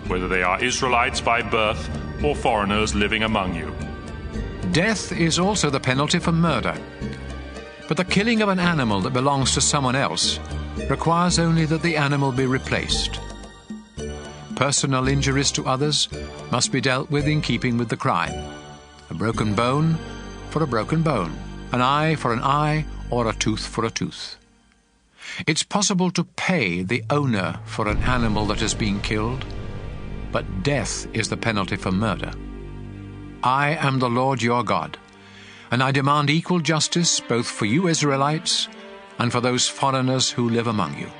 whether they are Israelites by birth or foreigners living among you." Death is also the penalty for murder. But the killing of an animal that belongs to someone else requires only that the animal be replaced. Personal injuries to others must be dealt with in keeping with the crime. A broken bone for a broken bone, an eye for an eye, or a tooth for a tooth. It's possible to pay the owner for an animal that has been killed, but death is the penalty for murder. I am the Lord your God, and I demand equal justice both for you Israelites and for those foreigners who live among you.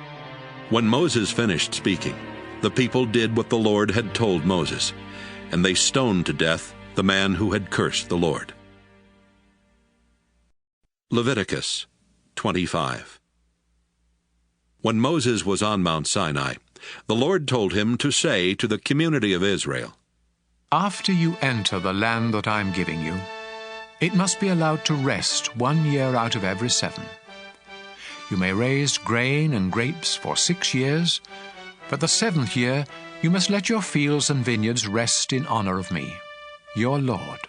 When Moses finished speaking, the people did what the Lord had told Moses, and they stoned to death the man who had cursed the Lord. Leviticus 25. When Moses was on Mount Sinai, the Lord told him to say to the community of Israel, After you enter the land that I am giving you, it must be allowed to rest 1 year out of every 7. You may raise grain and grapes for 6 years, but the 7th year you must let your fields and vineyards rest in honor of me, your Lord.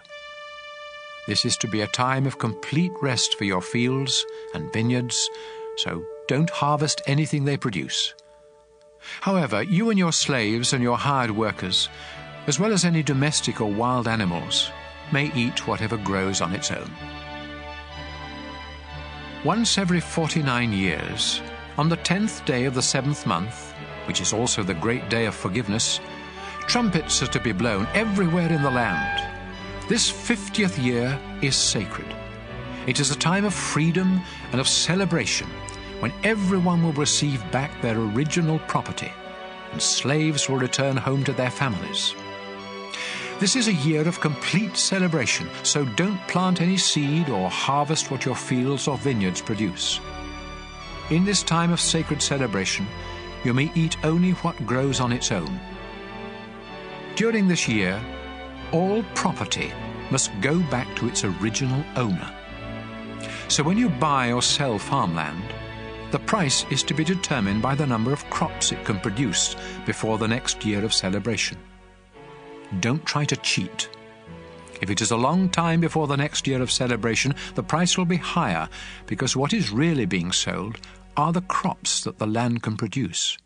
This is to be a time of complete rest for your fields and vineyards, so don't harvest anything they produce. However, you and your slaves and your hired workers, as well as any domestic or wild animals, may eat whatever grows on its own. Once every 49 years, on the 10th day of the 7th month, which is also the great day of forgiveness, trumpets are to be blown everywhere in the land. This 50th year is sacred. It is a time of freedom and of celebration, when everyone will receive back their original property, and slaves will return home to their families. This is a year of complete celebration, so don't plant any seed or harvest what your fields or vineyards produce. In this time of sacred celebration, you may eat only what grows on its own. During this year, all property must go back to its original owner. So when you buy or sell farmland, the price is to be determined by the number of crops it can produce before the next year of celebration. Don't try to cheat. If it is a long time before the next year of celebration, the price will be higher, because what is really being sold are the crops that the land can produce.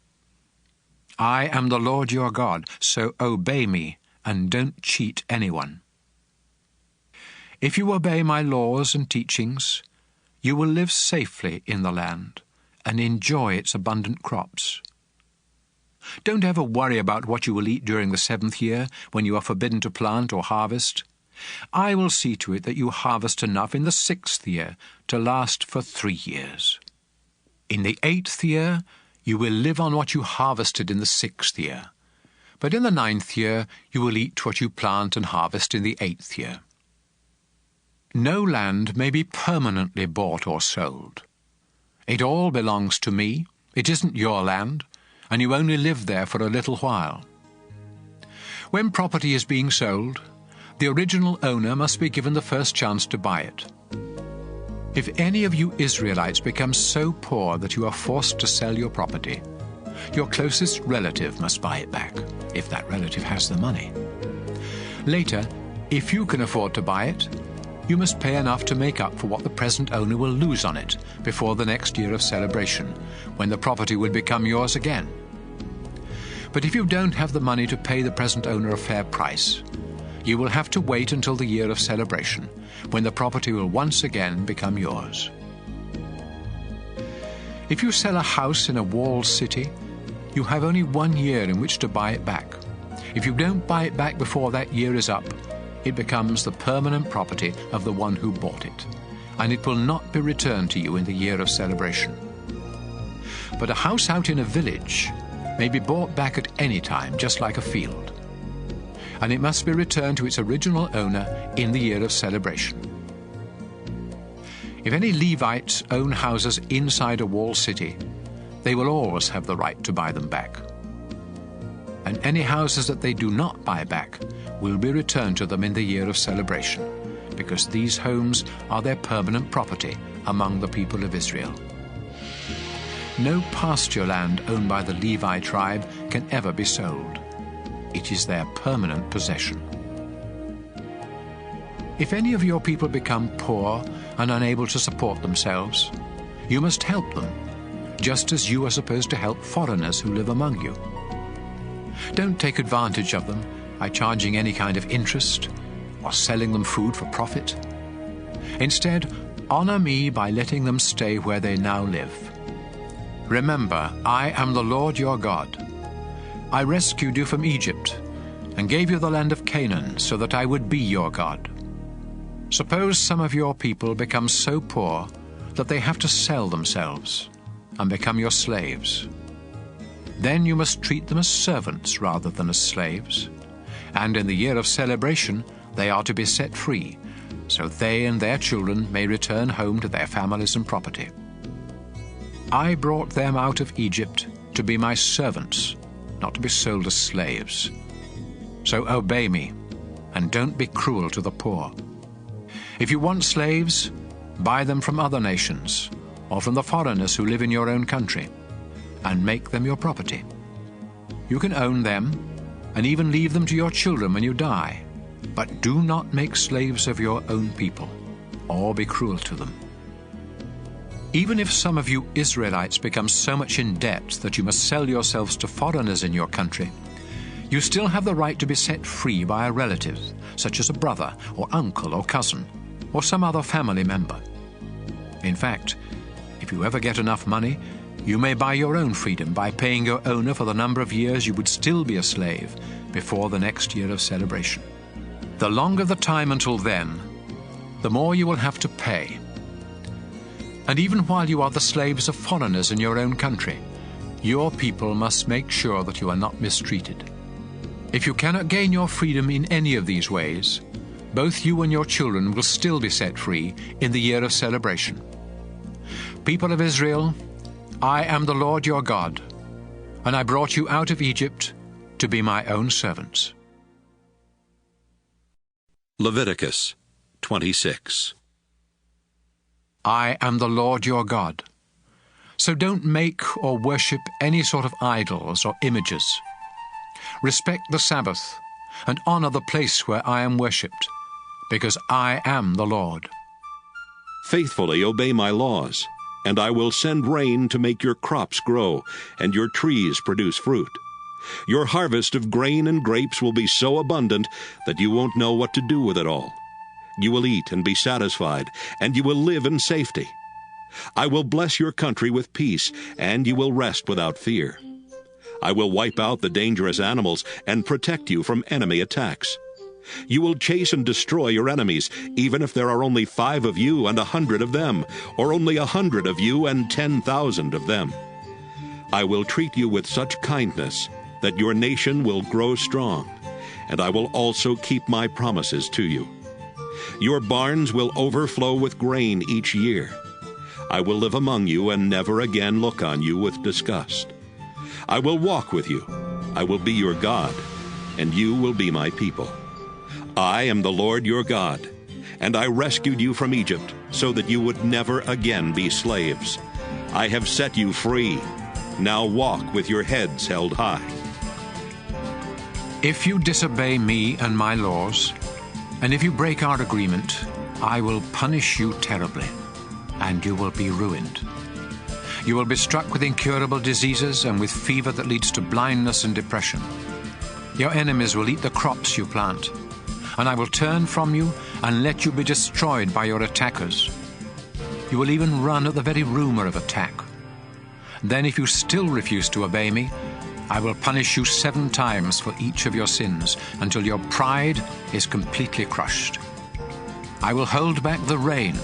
I am the Lord your God, so obey me and don't cheat anyone. If you obey my laws and teachings, you will live safely in the land and enjoy its abundant crops. Don't ever worry about what you will eat during the 7th year, when you are forbidden to plant or harvest. I will see to it that you harvest enough in the 6th year to last for 3 years. In the 8th year, you will live on what you harvested in the 6th year. But in the 9th year, you will eat what you plant and harvest in the 8th year. No land may be permanently bought or sold. It all belongs to me. It isn't your land, and you only live there for a little while. When property is being sold, the original owner must be given the first chance to buy it. If any of you Israelites become so poor that you are forced to sell your property, your closest relative must buy it back, if that relative has the money. Later, if you can afford to buy it, you must pay enough to make up for what the present owner will lose on it before the next year of celebration, when the property will become yours again. But if you don't have the money to pay the present owner a fair price, you will have to wait until the year of celebration, when the property will once again become yours. If you sell a house in a walled city, you have only 1 year in which to buy it back. If you don't buy it back before that year is up, it becomes the permanent property of the one who bought it, and it will not be returned to you in the year of celebration. But a house out in a village may be bought back at any time, just like a field, and it must be returned to its original owner in the year of celebration. If any Levites own houses inside a walled city, they will always have the right to buy them back. And any houses that they do not buy back will be returned to them in the year of celebration, because these homes are their permanent property among the people of Israel. No pasture land owned by the Levi tribe can ever be sold. It is their permanent possession. If any of your people become poor and unable to support themselves, you must help them, just as you are supposed to help foreigners who live among you. Don't take advantage of them by charging any kind of interest or selling them food for profit. Instead, honor me by letting them stay where they now live. Remember, I am the Lord your God. I rescued you from Egypt and gave you the land of Canaan so that I would be your God. Suppose some of your people become so poor that they have to sell themselves and become your slaves. Then you must treat them as servants rather than as slaves, and in the year of celebration they are to be set free, so they and their children may return home to their families and property. I brought them out of Egypt to be my servants, not to be sold as slaves. So obey me, and don't be cruel to the poor. If you want slaves, buy them from other nations, or from the foreigners who live in your own country, and make them your property. You can own them, and even leave them to your children when you die, but do not make slaves of your own people, or be cruel to them. Even if some of you Israelites become so much in debt that you must sell yourselves to foreigners in your country, you still have the right to be set free by a relative, such as a brother or uncle or cousin, or some other family member. In fact, if you ever get enough money, you may buy your own freedom by paying your owner for the number of years you would still be a slave before the next year of celebration. The longer the time until then, the more you will have to pay. And even while you are the slaves of foreigners in your own country, your people must make sure that you are not mistreated. If you cannot gain your freedom in any of these ways, both you and your children will still be set free in the year of celebration. People of Israel, I am the Lord your God, and I brought you out of Egypt to be my own servants. Leviticus 26. I am the Lord your God. So don't make or worship any sort of idols or images. Respect the Sabbath and honor the place where I am worshipped, because I am the Lord. Faithfully obey my laws, and I will send rain to make your crops grow and your trees produce fruit. Your harvest of grain and grapes will be so abundant that you won't know what to do with it all. You will eat and be satisfied, and you will live in safety. I will bless your country with peace, and you will rest without fear. I will wipe out the dangerous animals and protect you from enemy attacks. You will chase and destroy your enemies, even if there are only 5 of you and 100 of them, or only 100 of you and 10,000 of them. I will treat you with such kindness that your nation will grow strong, and I will also keep my promises to you. Your barns will overflow with grain each year. I will live among you and never again look on you with disgust. I will walk with you. I will be your God, and you will be my people. I am the Lord your God, and I rescued you from Egypt so that you would never again be slaves. I have set you free. Now walk with your heads held high. If you disobey me and my laws, and if you break our agreement, I will punish you terribly, and you will be ruined. You will be struck with incurable diseases and with fever that leads to blindness and depression. Your enemies will eat the crops you plant, and I will turn from you and let you be destroyed by your attackers. You will even run at the very rumor of attack. Then if you still refuse to obey me, I will punish you 7 times for each of your sins, until your pride is completely crushed. I will hold back the rain,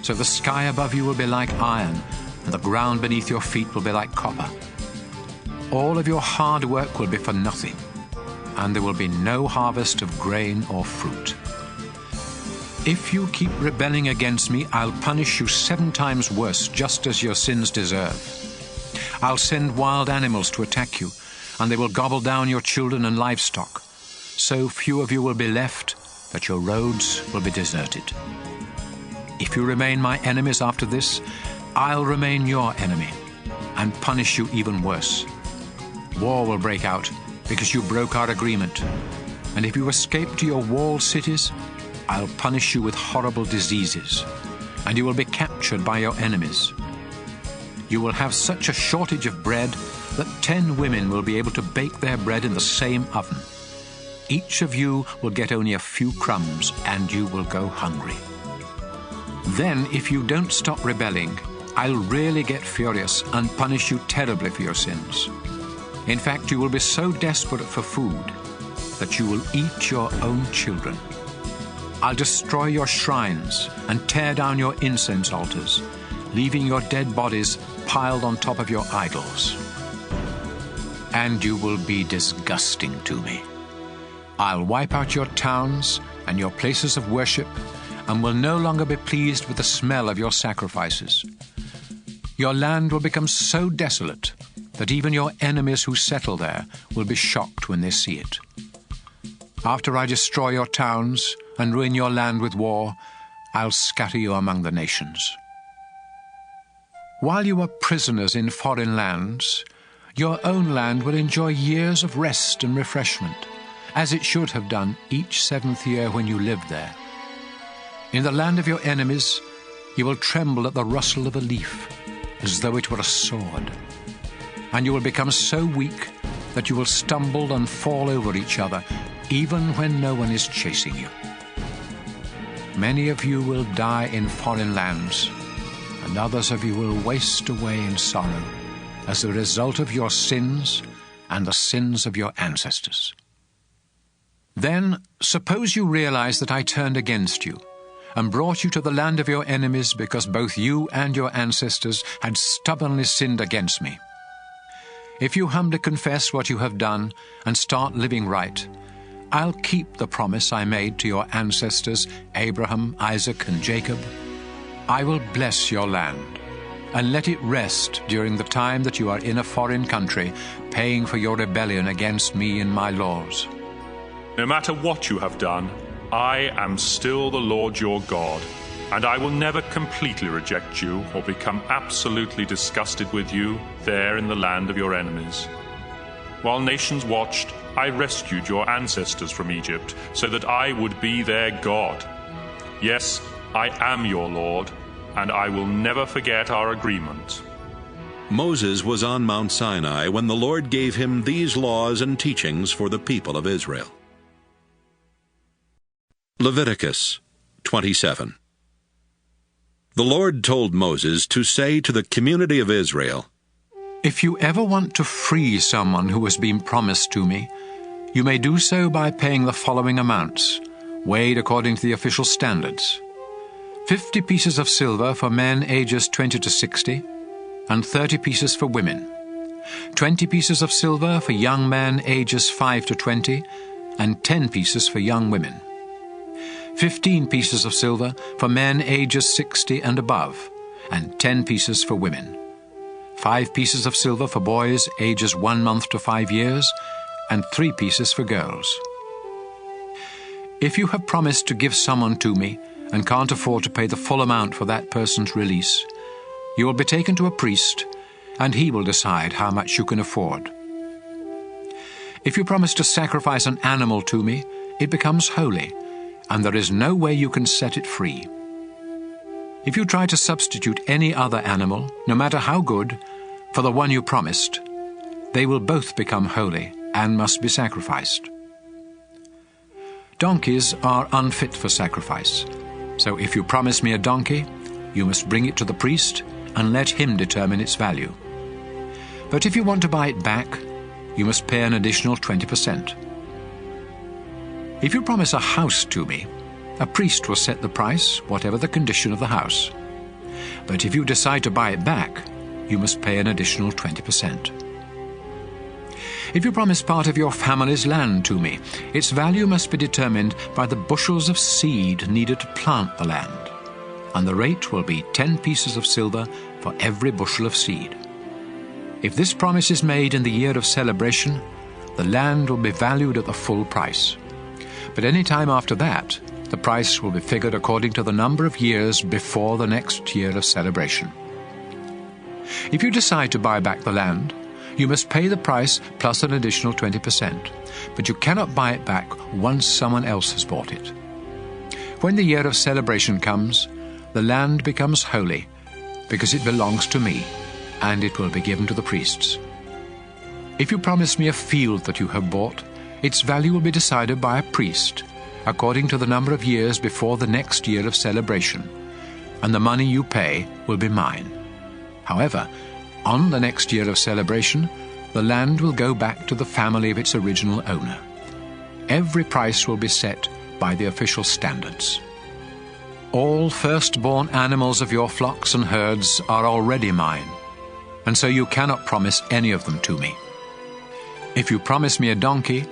so the sky above you will be like iron, and the ground beneath your feet will be like copper. All of your hard work will be for nothing, and there will be no harvest of grain or fruit. If you keep rebelling against me, I'll punish you 7 times worse, just as your sins deserve. I'll send wild animals to attack you, and they will gobble down your children and livestock. So few of you will be left that your roads will be deserted. If you remain my enemies after this, I'll remain your enemy and punish you even worse. War will break out because you broke our agreement. And if you escape to your walled cities, I'll punish you with horrible diseases, and you will be captured by your enemies. You will have such a shortage of bread that 10 women will be able to bake their bread in the same oven. Each of you will get only a few crumbs, and you will go hungry. Then, if you don't stop rebelling, I'll really get furious and punish you terribly for your sins. In fact, you will be so desperate for food that you will eat your own children. I'll destroy your shrines and tear down your incense altars, leaving your dead bodies piled on top of your idols. And you will be disgusting to me. I'll wipe out your towns and your places of worship, and will no longer be pleased with the smell of your sacrifices. Your land will become so desolate that even your enemies who settle there will be shocked when they see it. After I destroy your towns and ruin your land with war, I'll scatter you among the nations. While you are prisoners in foreign lands, your own land will enjoy years of rest and refreshment, as it should have done each 7th year when you lived there. In the land of your enemies, you will tremble at the rustle of a leaf, as though it were a sword. And you will become so weak that you will stumble and fall over each other, even when no one is chasing you. Many of you will die in foreign lands, and others of you will waste away in sorrow as a result of your sins and the sins of your ancestors. Then, suppose you realize that I turned against you and brought you to the land of your enemies because both you and your ancestors had stubbornly sinned against me. If you humbly confess what you have done and start living right, I'll keep the promise I made to your ancestors, Abraham, Isaac, and Jacob. I will bless your land and let it rest during the time that you are in a foreign country, paying for your rebellion against me and my laws. No matter what you have done, I am still the Lord your God, and I will never completely reject you or become absolutely disgusted with you there in the land of your enemies. While nations watched, I rescued your ancestors from Egypt so that I would be their God. Yes, I am your Lord, and I will never forget our agreement. Moses was on Mount Sinai when the Lord gave him these laws and teachings for the people of Israel. Leviticus 27. The Lord told Moses to say to the community of Israel, If you ever want to free someone who has been promised to me, you may do so by paying the following amounts, weighed according to the official standards: 50 pieces of silver for men ages 20 to 60, and 30 pieces for women. 20 pieces of silver for young men ages 5 to 20, and 10 pieces for young women. 15 pieces of silver for men ages 60 and above, and 10 pieces for women. 5 pieces of silver for boys ages 1 month to 5 years, and 3 pieces for girls. If you have promised to give someone to me and can't afford to pay the full amount for that person's release, you will be taken to a priest, and he will decide how much you can afford. If you promise to sacrifice an animal to me, it becomes holy, and there is no way you can set it free. If you try to substitute any other animal, no matter how good, for the one you promised, they will both become holy and must be sacrificed. Donkeys are unfit for sacrifice, so if you promise me a donkey, you must bring it to the priest and let him determine its value. But if you want to buy it back, you must pay an additional 20%. If you promise a house to me, a priest will set the price, whatever the condition of the house. But if you decide to buy it back, you must pay an additional 20%. If you promise part of your family's land to me, its value must be determined by the bushels of seed needed to plant the land, and the rate will be 10 pieces of silver for every bushel of seed. If this promise is made in the year of celebration, the land will be valued at the full price. But any time after that, the price will be figured according to the number of years before the next year of celebration. If you decide to buy back the land, you must pay the price plus an additional 20%, but you cannot buy it back once someone else has bought it. When the year of celebration comes, the land becomes holy, because it belongs to me, and it will be given to the priests. If you promise me a field that you have bought, its value will be decided by a priest, according to the number of years before the next year of celebration, and the money you pay will be mine. However, on the next year of celebration, the land will go back to the family of its original owner. Every price will be set by the official standards. All firstborn animals of your flocks and herds are already mine, and so you cannot promise any of them to me. If you promise me a donkey,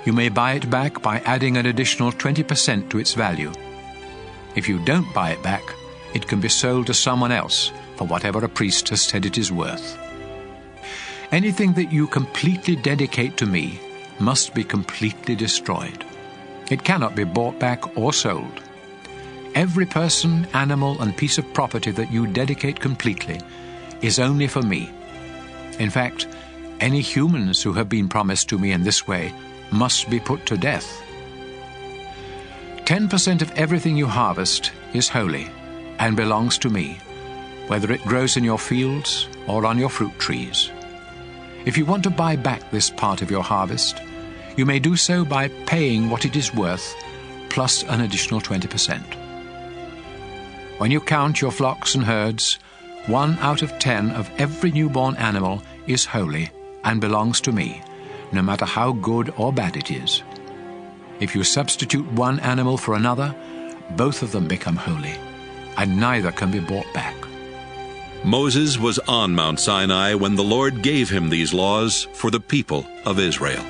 you may buy it back by adding an additional 20% to its value. If you don't buy it back, it can be sold to someone else for whatever a priest has said it is worth. Anything that you completely dedicate to me must be completely destroyed. It cannot be bought back or sold. Every person, animal, and piece of property that you dedicate completely is only for me. In fact, any humans who have been promised to me in this way must be put to death. 10% of everything you harvest is holy and belongs to me, whether it grows in your fields or on your fruit trees. If you want to buy back this part of your harvest, you may do so by paying what it is worth plus an additional 20%. When you count your flocks and herds, 1 out of 10 of every newborn animal is holy and belongs to me, no matter how good or bad it is. If you substitute one animal for another, both of them become holy, and neither can be bought back. Moses was on Mount Sinai when the Lord gave him these laws for the people of Israel.